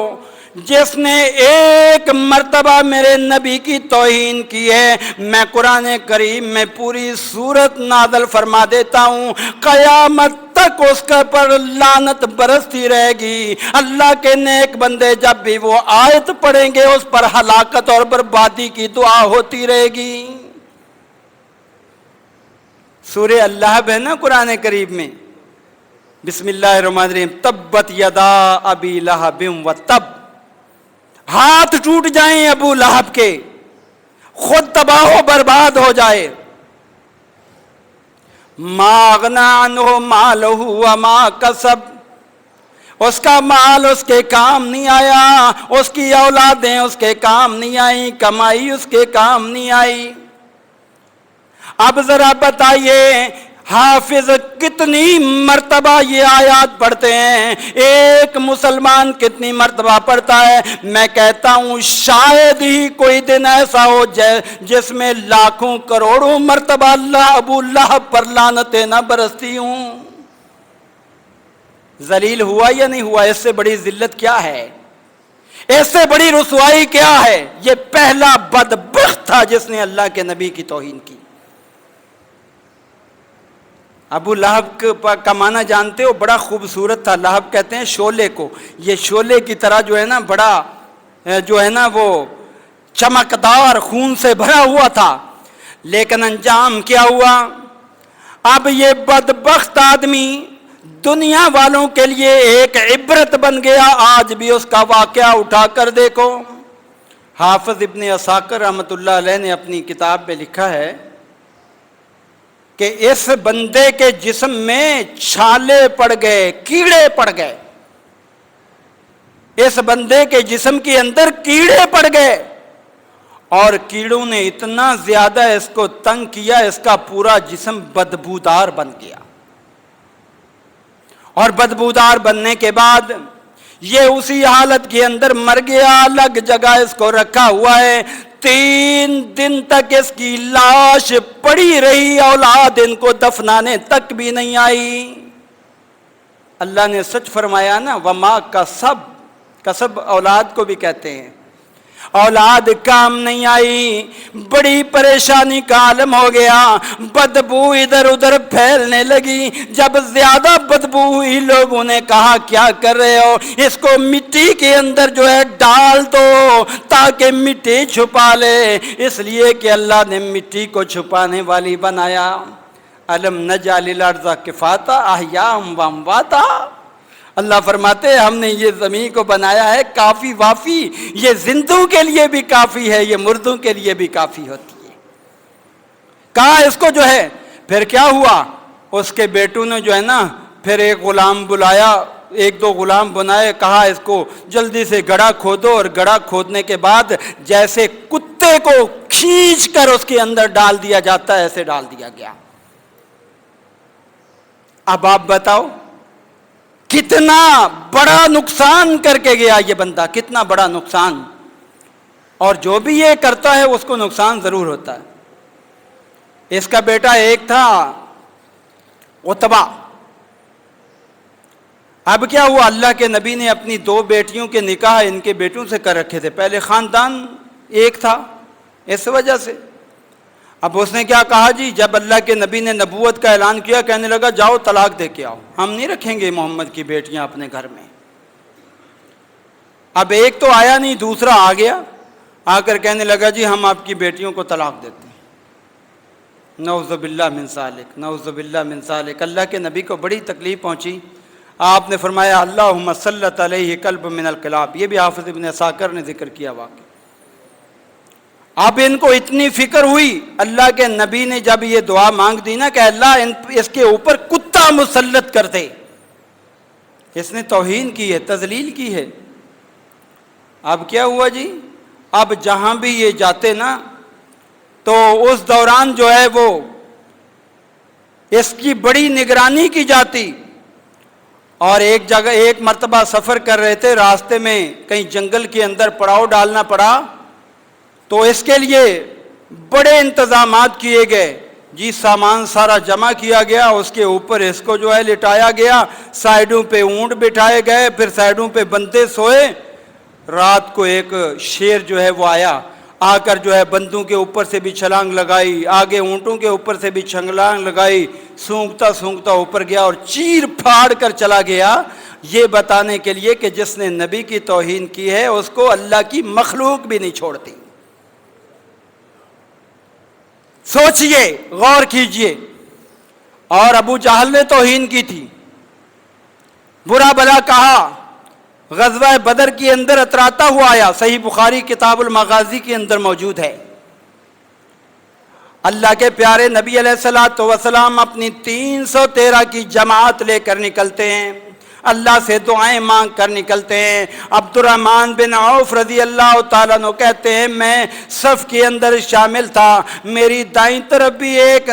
جس نے ایک مرتبہ میرے نبی کی توہین کی ہے میں قرآن کریم میں پوری سورت نازل فرما دیتا ہوں, قیامت تک اس کا پر لعنت برستی رہے گی. اللہ کے نیک بندے جب بھی وہ آیت پڑھیں گے اس پر ہلاکت اور بربادی کی دعا ہوتی رہے گی. سورہ اللہ ہے نا قرآن کریم میں, بسم اللہ الرحمن الرحیم, تبت یدا ابی لہب و تب, ہاتھ ٹوٹ جائیں ابو لہب کے, خود تباہ و برباد ہو جائے. ما اغنا عنہ مالہ وما کسب، اس کا مال اس کے کام نہیں آیا، اس کی اولادیں اس کے کام نہیں آئیں، کمائی اس کے کام نہیں آئی۔ اب ذرا بتائیے حافظ کتنی مرتبہ یہ آیات پڑھتے ہیں؟ ایک مسلمان کتنی مرتبہ پڑھتا ہے؟ میں کہتا ہوں شاید ہی کوئی دن ایسا ہو جس میں لاکھوں کروڑوں مرتبہ اللہ ابو لہب پر لعنتیں نہ برستی ہوں۔ ذلیل ہوا یا نہیں ہوا؟ اس سے بڑی ذلت کیا ہے؟ اس سے بڑی رسوائی کیا ہے؟ یہ پہلا بدبخت تھا جس نے اللہ کے نبی کی توہین کی۔ ابو لہب کا معنی جانتے ہو؟ بڑا خوبصورت تھا۔ لہب کہتے ہیں شعلے کو، یہ شعلے کی طرح جو ہے نا بڑا جو ہے نا وہ چمکدار خون سے بھرا ہوا تھا، لیکن انجام کیا ہوا؟ اب یہ بدبخت آدمی دنیا والوں کے لیے ایک عبرت بن گیا۔ آج بھی اس کا واقعہ اٹھا کر دیکھو۔ حافظ ابن عساکر رحمۃ اللہ علیہ نے اپنی کتاب میں لکھا ہے کہ اس بندے کے جسم میں چھالے پڑ گئے، کیڑے پڑ گئے، اس بندے کے جسم کے اندر کیڑے پڑ گئے، اور کیڑوں نے اتنا زیادہ اس کو تنگ کیا اس کا پورا جسم بدبودار بن گیا، اور بدبودار بننے کے بعد یہ اسی حالت کے اندر مر گیا۔ الگ جگہ اس کو رکھا ہوا ہے، 3 دن تک اس کی لاش پڑی رہی، اولاد ان کو دفنانے تک بھی نہیں آئی۔ اللہ نے سچ فرمایا نا، وما کسب، کسب اولاد کو بھی کہتے ہیں، اولاد کام نہیں آئی، بڑی پریشانی کا عالم ہو گیا، بدبو ادھر ادھر پھیلنے لگی۔ جب زیادہ بدبو ہوئی لوگوں نے کہا کیا کر رہے ہو؟ اس کو مٹی کے اندر جو ہے ڈال دو تاکہ مٹی چھپا لے، اس لیے کہ اللہ نے مٹی کو چھپانے والی بنایا۔ الم نجعل الارض کفاتا احیاء وامواتا، اللہ فرماتے ہیں ہم نے یہ زمین کو بنایا ہے کافی وافی، یہ زندوں کے لیے بھی کافی ہے، یہ مردوں کے لیے بھی کافی ہوتی ہے۔ کہا اس کو جو ہے، پھر کیا ہوا؟ اس کے بیٹوں نے جو ہے نا پھر ایک غلام بلایا، 1-2 غلام بنائے، کہا اس کو جلدی سے گڑھا کھودو، اور گڑھا کھودنے کے بعد جیسے کتے کو کھینچ کر اس کے اندر ڈال دیا جاتا ہے ایسے ڈال دیا گیا۔ اب آپ بتاؤ کتنا بڑا نقصان کر کے گیا یہ بندہ، کتنا بڑا نقصان، اور جو بھی یہ کرتا ہے اس کو نقصان ضرور ہوتا ہے۔ اس کا بیٹا ایک تھا عتبہ۔ اب کیا ہوا؟ اللہ کے نبی نے اپنی 2 بیٹیوں کے نکاح ان کے بیٹوں سے کر رکھے تھے، پہلے خاندان ایک تھا اس وجہ سے۔ اب اس نے کیا کہا جی، جب اللہ کے نبی نے نبوت کا اعلان کیا، کہنے لگا جاؤ طلاق دے کے آؤ، ہم نہیں رکھیں گے محمد کی بیٹیاں اپنے گھر میں۔ اب ایک تو آیا نہیں، دوسرا آ گیا، آ کر کہنے لگا جی ہم آپ کی بیٹیوں کو طلاق دیتے ہیں۔ نعوذ باللہ من ذالک، نعوذ باللہ من ذالک۔ اللہ کے نبی کو بڑی تکلیف پہنچی۔ آپ نے فرمایا اللہم سلط علیہ کلب من الکلاب، یہ بھی حافظ ابن عساکر نے ذکر کیا واقعہ۔ اب ان کو اتنی فکر ہوئی، اللہ کے نبی نے جب یہ دعا مانگ دی نا کہ اللہ اس کے اوپر کتا مسلط کر دے، اس نے توہین کی ہے، تذلیل کی ہے۔ اب کیا ہوا جی؟ اب جہاں بھی یہ جاتے نا تو اس دوران جو ہے وہ اس کی بڑی نگرانی کی جاتی، اور ایک جگہ ایک مرتبہ سفر کر رہے تھے، راستے میں کہیں جنگل کے اندر پڑاؤ ڈالنا پڑا، تو اس کے لیے بڑے انتظامات کیے گئے جی، سامان سارا جمع کیا گیا، اس کے اوپر اس کو جو ہے لٹایا گیا، سائیڈوں پہ اونٹ بٹھائے گئے، پھر سائیڈوں پہ بندے سوئے۔ رات کو ایک شیر جو ہے وہ آیا، آ کر جو ہے بندوں کے اوپر سے بھی چھلانگ لگائی، آگے اونٹوں کے اوپر سے بھی چھلانگ لگائی، سونگتا سونگتا اوپر گیا اور چیر پھاڑ کر چلا گیا، یہ بتانے کے لیے کہ جس نے نبی کی توہین کی ہے اس کو اللہ کی مخلوق بھی نہیں چھوڑتی۔ سوچئے، غور کیجئے۔ اور ابو جہل نے توہین کی تھی، برا بلا کہا، غزوہ بدر کے اندر اتراتا ہوا آیا، صحیح بخاری کتاب المغازی کے اندر موجود ہے۔ اللہ کے پیارے نبی علیہ الصلوۃ والسلام اپنی 313 کی جماعت لے کر نکلتے ہیں، اللہ سے دعائیں مانگ کر نکلتے ہیں۔ عبد الرحمن بن عوف رضی اللہ تعالیٰ عنہ کہتے ہیں میں صف کے اندر شامل تھا، میری دائیں طرف بھی ایک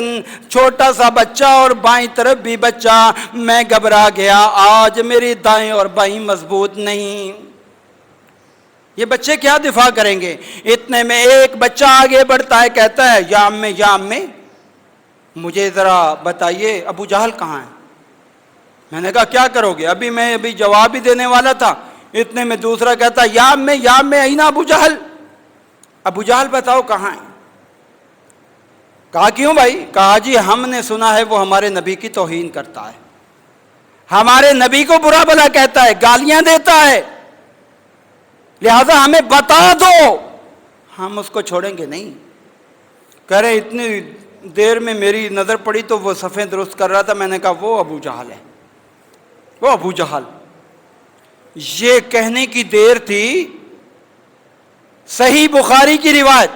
چھوٹا سا بچہ اور بائیں طرف بھی بچہ، میں گھبرا گیا، آج میری دائیں اور بائیں مضبوط نہیں، یہ بچے کیا دفاع کریں گے؟ اتنے میں ایک بچہ آگے بڑھتا ہے، کہتا ہے یا امی یا امی مجھے ذرا بتائیے ابو جہل کہاں ہے؟ میں نے کہا کیا کرو گے؟ ابھی جواب ہی دینے والا تھا، اتنے میں دوسرا کہتا یا امی اینا ابو جہل، ابو جہل بتاؤ کہاں ہے؟ کہا کیوں بھائی؟ کہا جی ہم نے سنا ہے وہ ہمارے نبی کی توہین کرتا ہے، ہمارے نبی کو برا بھلا کہتا ہے، گالیاں دیتا ہے، لہذا ہمیں بتا دو، ہم اس کو چھوڑیں گے نہیں۔ کہہ رہے اتنی دیر میں میری نظر پڑی تو وہ صفیں درست کر رہا تھا، میں نے کہا وہ ابو جہل ہے، وہ ابو جہل۔ یہ کہنے کی دیر تھی، صحیح بخاری کی روایت،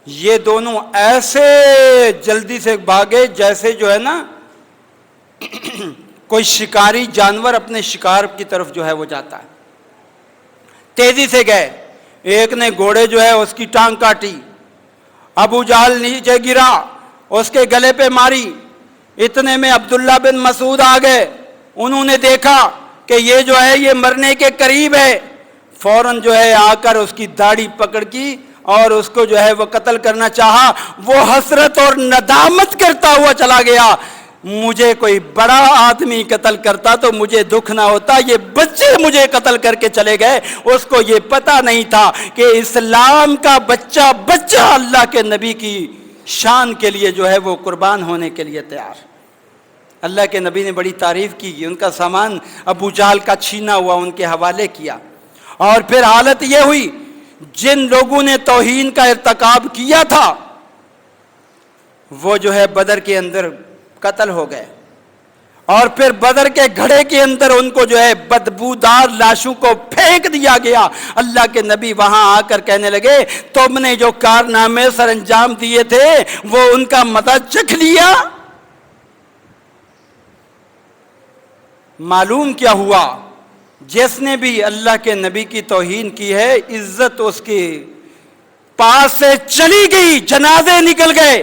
یہ دونوں ایسے جلدی سے بھاگے جیسے جو ہے نا کوئی شکاری جانور اپنے شکار کی طرف جو ہے وہ جاتا ہے، تیزی سے گئے۔ ایک نے گھوڑے جو ہے اس کی ٹانگ کاٹی، ابو جہل نیچے گرا، اس کے گلے پہ ماری، اتنے میں عبداللہ بن مسعود آ گئے، انہوں نے دیکھا کہ یہ جو ہے یہ مرنے کے قریب ہے، فوراً جو ہے آ کر اس کی داڑھی پکڑ کی اور اس کو جو ہے وہ قتل کرنا چاہا۔ وہ حسرت اور ندامت کرتا ہوا چلا گیا، مجھے کوئی بڑا آدمی قتل کرتا تو مجھے دکھ نہ ہوتا، یہ بچے مجھے قتل کر کے چلے گئے۔ اس کو یہ پتہ نہیں تھا کہ اسلام کا بچہ اللہ کے نبی کی شان کے لیے جو ہے وہ قربان ہونے کے لیے تیار۔ اللہ کے نبی نے بڑی تعریف کی، ان کا سامان ابو جہل کا چھینا ہوا ان کے حوالے کیا، اور پھر حالت یہ ہوئی جن لوگوں نے توہین کا ارتکاب کیا تھا وہ جو ہے بدر کے اندر قتل ہو گئے، اور پھر بدر کے گھڑے کے اندر ان کو جو ہے بدبودار لاشوں کو پھینک دیا گیا۔ اللہ کے نبی وہاں آ کر کہنے لگے تم نے جو کارنامے سر انجام دیے تھے وہ ان کا مزہ چکھ لیا؟ معلوم کیا ہوا؟ جس نے بھی اللہ کے نبی کی توہین کی ہے عزت اس کے پاس سے چلی گئی، جنازے نکل گئے۔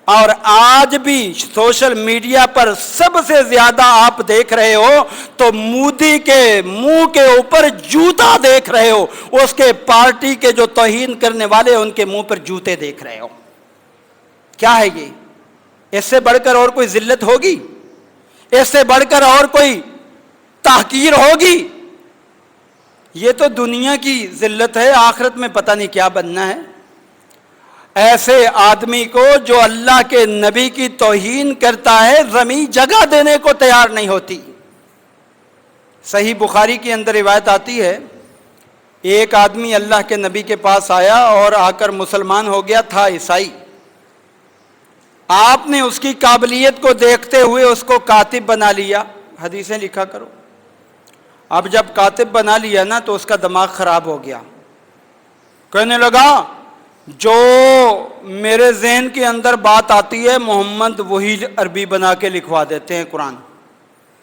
اور آج بھی سوشل میڈیا پر سب سے زیادہ آپ دیکھ رہے ہو تو مودی کے منہ کے اوپر جوتا دیکھ رہے ہو، اس کے پارٹی کے جو توہین کرنے والے ان کے منہ پر جوتے دیکھ رہے ہو۔ کیا ہے یہ؟ اس سے بڑھ کر اور کوئی ذلت ہوگی؟ اس سے بڑھ کر اور کوئی تحقیر ہوگی؟ یہ تو دنیا کی ذلت ہے، آخرت میں پتہ نہیں کیا بننا ہے۔ ایسے آدمی کو جو اللہ کے نبی کی توہین کرتا ہے زمین جگہ دینے کو تیار نہیں ہوتی۔ صحیح بخاری کے اندر روایت آتی ہے ایک آدمی اللہ کے نبی کے پاس آیا اور آ کر مسلمان ہو گیا تھا، عیسائی۔ آپ نے اس کی قابلیت کو دیکھتے ہوئے اس کو کاتب بنا لیا، حدیثیں لکھا کرو۔ اب جب کاتب بنا لیا نا تو اس کا دماغ خراب ہو گیا، کہنے لگا جو میرے ذہن کے اندر بات آتی ہے محمد وہی عربی بنا کے لکھوا دیتے ہیں قرآن۔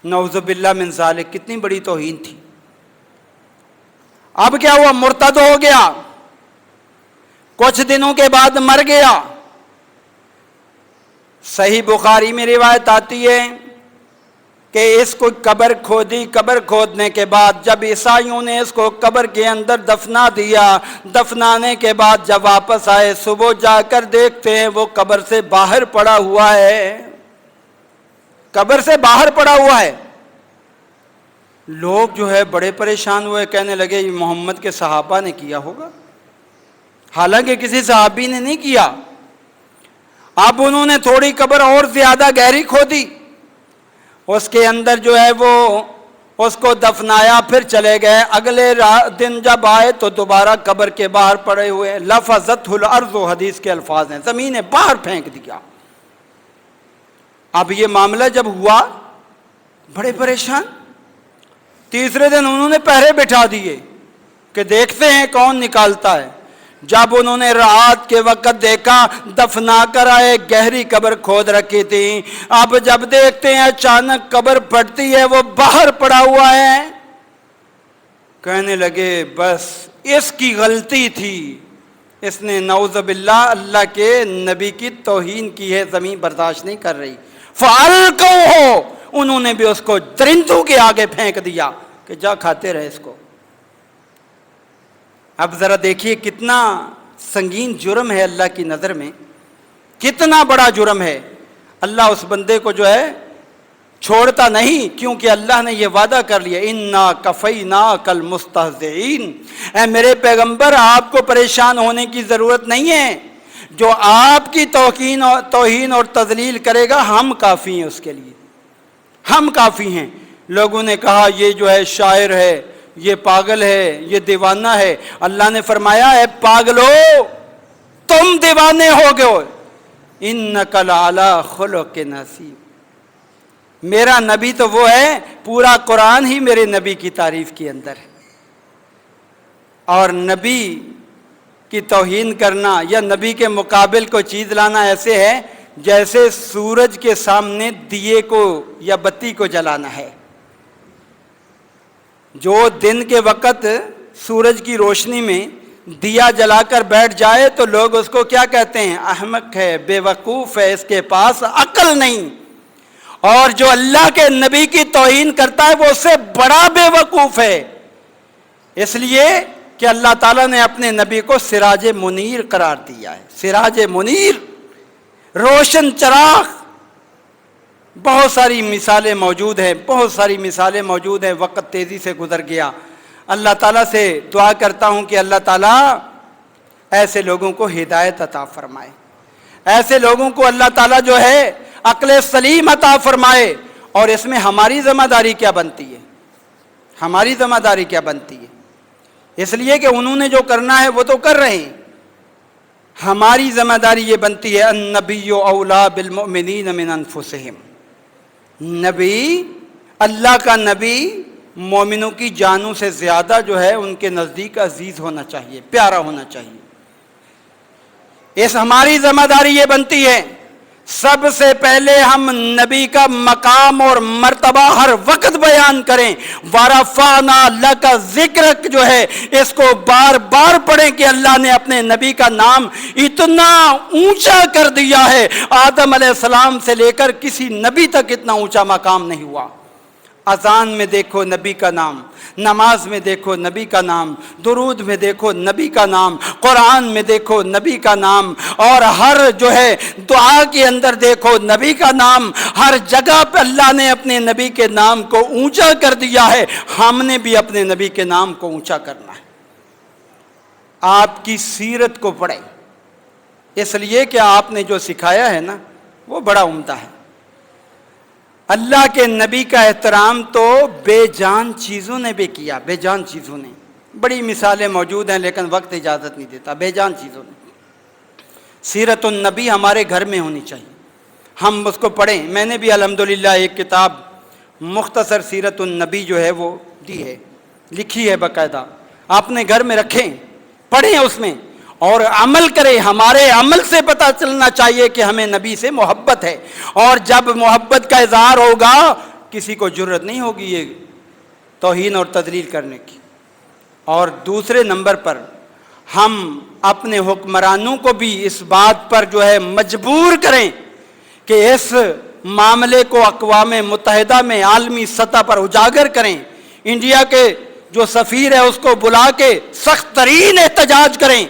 نعوذ باللہ من ذالک، کتنی بڑی توہین تھی۔ اب کیا ہوا؟ مرتد ہو گیا، کچھ دنوں کے بعد مر گیا۔ صحیح بخاری میں روایت آتی ہے کہ اس کو قبر کھودی، قبر کھودنے کے بعد جب عیسائیوں نے اس کو قبر کے اندر دفنا دیا، دفنانے کے بعد جب واپس آئے صبح جا کر دیکھتے ہیں وہ قبر سے باہر پڑا ہوا ہے، قبر سے باہر پڑا ہوا ہے۔ لوگ جو ہے بڑے پریشان ہوئے، کہنے لگے یہ محمد کے صحابہ نے کیا ہوگا، حالانکہ کسی صحابی نے نہیں کیا۔ اب انہوں نے تھوڑی قبر اور زیادہ گہری کھودی، اس کے اندر جو ہے وہ اس کو دفنایا، پھر چلے گئے۔ اگلے دن جب آئے تو دوبارہ قبر کے باہر پڑے ہوئے، لفظتہ الارض حدیث کے الفاظ ہیں، زمین نے باہر پھینک دیا۔ اب یہ معاملہ جب ہوا بڑے پریشان، تیسرے دن انہوں نے پہرے بٹھا دیے کہ دیکھتے ہیں کون نکالتا ہے۔ جب انہوں نے رات کے وقت دیکھا دفنا کر آئے، گہری قبر کھود رکھی تھی، اب جب دیکھتے ہیں اچانک قبر پھٹتی ہے، وہ باہر پڑا ہوا ہے، کہنے لگے بس اس کی غلطی تھی، اس نے نعوذ باللہ اللہ کے نبی کی توہین کی ہے، زمین برداشت نہیں کر رہی، فَأَلْقَوْهُ، انہوں نے بھی اس کو درندوں کے آگے پھینک دیا کہ جا کھاتے رہے اس کو۔ اب ذرا دیکھیے کتنا سنگین جرم ہے اللہ کی نظر میں، کتنا بڑا جرم ہے۔ اللہ اس بندے کو جو ہے چھوڑتا نہیں، کیونکہ اللہ نے یہ وعدہ کر لیا اِنَّا كَفَيْنَاكَ الْمُسْتَهْزِئِينَ، اے میرے پیغمبر آپ کو پریشان ہونے کی ضرورت نہیں ہے، جو آپ کی توہین اور تذلیل کرے گا ہم کافی ہیں اس کے لیے، ہم کافی ہیں۔ لوگوں نے کہا یہ جو ہے شاعر ہے، یہ پاگل ہے، یہ دیوانہ ہے۔ اللہ نے فرمایا اے پاگلو تم دیوانے ہو گئے، اِنَّكَ لَعَلَىٰ خُلُقٍ عَظِيمٍ، میرا نبی تو وہ ہے، پورا قرآن ہی میرے نبی کی تعریف کے اندر ہے، اور نبی کی توہین کرنا یا نبی کے مقابل کو چیز لانا ایسے ہے جیسے سورج کے سامنے دیے کو یا بتی کو جلانا ہے۔ جو دن کے وقت سورج کی روشنی میں دیا جلا کر بیٹھ جائے تو لوگ اس کو کیا کہتے ہیں؟ احمق ہے، بے وقوف ہے، اس کے پاس عقل نہیں۔ اور جو اللہ کے نبی کی توہین کرتا ہے وہ اس سے بڑا بے وقوف ہے، اس لیے کہ اللہ تعالیٰ نے اپنے نبی کو سراج منیر قرار دیا ہے۔ سراج منیر، روشن چراغ۔ بہت ساری مثالیں موجود ہیں، بہت ساری مثالیں موجود ہیں، وقت تیزی سے گزر گیا۔ اللہ تعالیٰ سے دعا کرتا ہوں کہ اللہ تعالیٰ ایسے لوگوں کو ہدایت عطا فرمائے، ایسے لوگوں کو اللہ تعالیٰ جو ہے عقل سلیم عطا فرمائے۔ اور اس میں ہماری ذمہ داری کیا بنتی ہے؟ ہماری ذمہ داری کیا بنتی ہے؟ اس لیے کہ انہوں نے جو کرنا ہے وہ تو کر رہے ہیں، ہماری ذمہ داری یہ بنتی ہے النبی اولیٰ بالمؤمنین من انفسہم، نبی، اللہ کا نبی مومنوں کی جانوں سے زیادہ جو ہے ان کے نزدیک عزیز ہونا چاہیے، پیارا ہونا چاہیے۔ اس ہماری ذمہ داری یہ بنتی ہے سب سے پہلے ہم نبی کا مقام اور مرتبہ ہر وقت بیان کریں۔ وَرَفَعْنَا لَكَ ذِكْرَكَ جو ہے اس کو بار بار پڑھیں کہ اللہ نے اپنے نبی کا نام اتنا اونچا کر دیا ہے، آدم علیہ السلام سے لے کر کسی نبی تک اتنا اونچا مقام نہیں ہوا۔ اذان میں دیکھو نبی کا نام، نماز میں دیکھو نبی کا نام، درود میں دیکھو نبی کا نام، قرآن میں دیکھو نبی کا نام، اور ہر جو ہے دعا کے اندر دیکھو نبی کا نام۔ ہر جگہ پہ اللہ نے اپنے نبی کے نام کو اونچا کر دیا ہے، ہم نے بھی اپنے نبی کے نام کو اونچا کرنا ہے۔ آپ کی سیرت کو پڑھیں، اس لیے کہ آپ نے جو سکھایا ہے نا وہ بڑا عمدہ ہے۔ اللہ کے نبی کا احترام تو بے جان چیزوں نے بھی کیا، بے جان چیزوں نے، بڑی مثالیں موجود ہیں لیکن وقت اجازت نہیں دیتا۔ بے جان چیزوں نے، سیرت النبی ہمارے گھر میں ہونی چاہیے، ہم اس کو پڑھیں۔ میں نے بھی الحمدللہ ایک کتاب مختصر سیرت النبی جو ہے وہ دی ہے، لکھی ہے باقاعدہ، آپ نے گھر میں رکھیں، پڑھیں اس میں اور عمل کریں۔ ہمارے عمل سے پتہ چلنا چاہیے کہ ہمیں نبی سے محبت ہے، اور جب محبت کا اظہار ہوگا کسی کو جرأت نہیں ہوگی یہ توہین اور تذلیل کرنے کی۔ اور دوسرے نمبر پر ہم اپنے حکمرانوں کو بھی اس بات پر جو ہے مجبور کریں کہ اس معاملے کو اقوام متحدہ میں عالمی سطح پر اجاگر کریں۔ انڈیا کے جو سفیر ہے اس کو بلا کے سخت ترین احتجاج کریں۔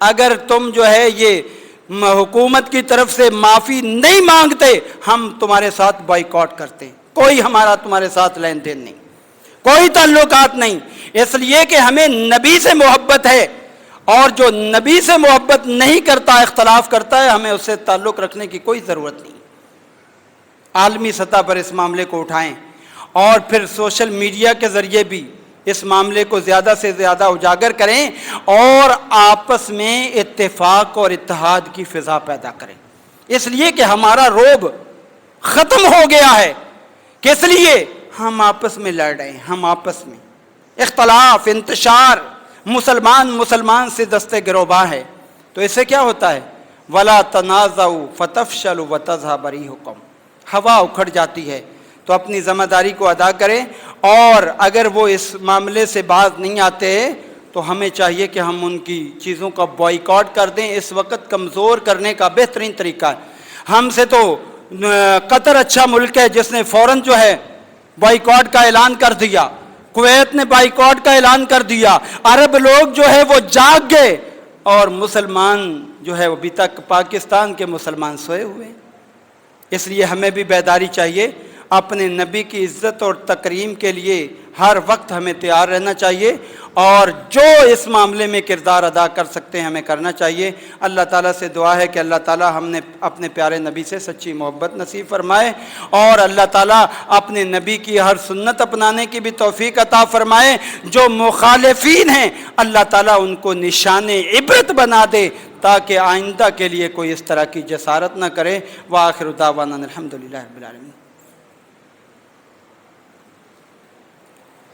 اگر تم جو ہے یہ حکومت کی طرف سے معافی نہیں مانگتے ہم تمہارے ساتھ بائیکاٹ کرتے، کوئی ہمارا تمہارے ساتھ لین دین نہیں، کوئی تعلقات نہیں، اس لیے کہ ہمیں نبی سے محبت ہے، اور جو نبی سے محبت نہیں کرتا، اختلاف کرتا ہے، ہمیں اس سے تعلق رکھنے کی کوئی ضرورت نہیں۔ عالمی سطح پر اس معاملے کو اٹھائیں، اور پھر سوشل میڈیا کے ذریعے بھی اس معاملے کو زیادہ سے زیادہ اجاگر کریں، اور آپس میں اتفاق اور اتحاد کی فضا پیدا کریں، اس لیے کہ ہمارا رعب ختم ہو گیا ہے۔ کس لیے؟ ہم آپس میں لڑ رہے ہیں، ہم آپس میں اختلاف، انتشار، مسلمان سے دستے گروباں ہے، تو اس سے کیا ہوتا ہے؟ وَلَا تَنَازَعُوا فَتَفْشَلُوا وَتَذْهَبَ رِيحُكُمْ، ہوا اکھڑ جاتی ہے۔ تو اپنی ذمہ داری کو ادا کریں، اور اگر وہ اس معاملے سے باز نہیں آتے تو ہمیں چاہیے کہ ہم ان کی چیزوں کا بائیکاٹ کر دیں۔ اس وقت کمزور کرنے کا بہترین طریقہ ہے، ہم سے تو قطر اچھا ملک ہے جس نے فوراً جو ہے بائیکاٹ کا اعلان کر دیا، کویت نے بائیکاٹ کا اعلان کر دیا، عرب لوگ جو ہے وہ جاگ گئے، اور مسلمان جو ہے ابھی تک پاکستان کے مسلمان سوئے ہوئے ہیں۔ اس لیے ہمیں بھی بیداری چاہیے، اپنے نبی کی عزت اور تکریم کے لیے ہر وقت ہمیں تیار رہنا چاہیے، اور جو اس معاملے میں کردار ادا کر سکتے ہیں ہمیں کرنا چاہیے۔ اللہ تعالیٰ سے دعا ہے کہ اللہ تعالیٰ ہم نے اپنے پیارے نبی سے سچی محبت نصیب فرمائے، اور اللہ تعالیٰ اپنے نبی کی ہر سنت اپنانے کی بھی توفیق عطا فرمائے۔ جو مخالفین ہیں اللہ تعالیٰ ان کو نشان عبرت بنا دے، تاکہ آئندہ کے لیے کوئی اس طرح کی جسارت نہ کرے۔ وآخر دعوانا الحمدللہ رب العالمین۔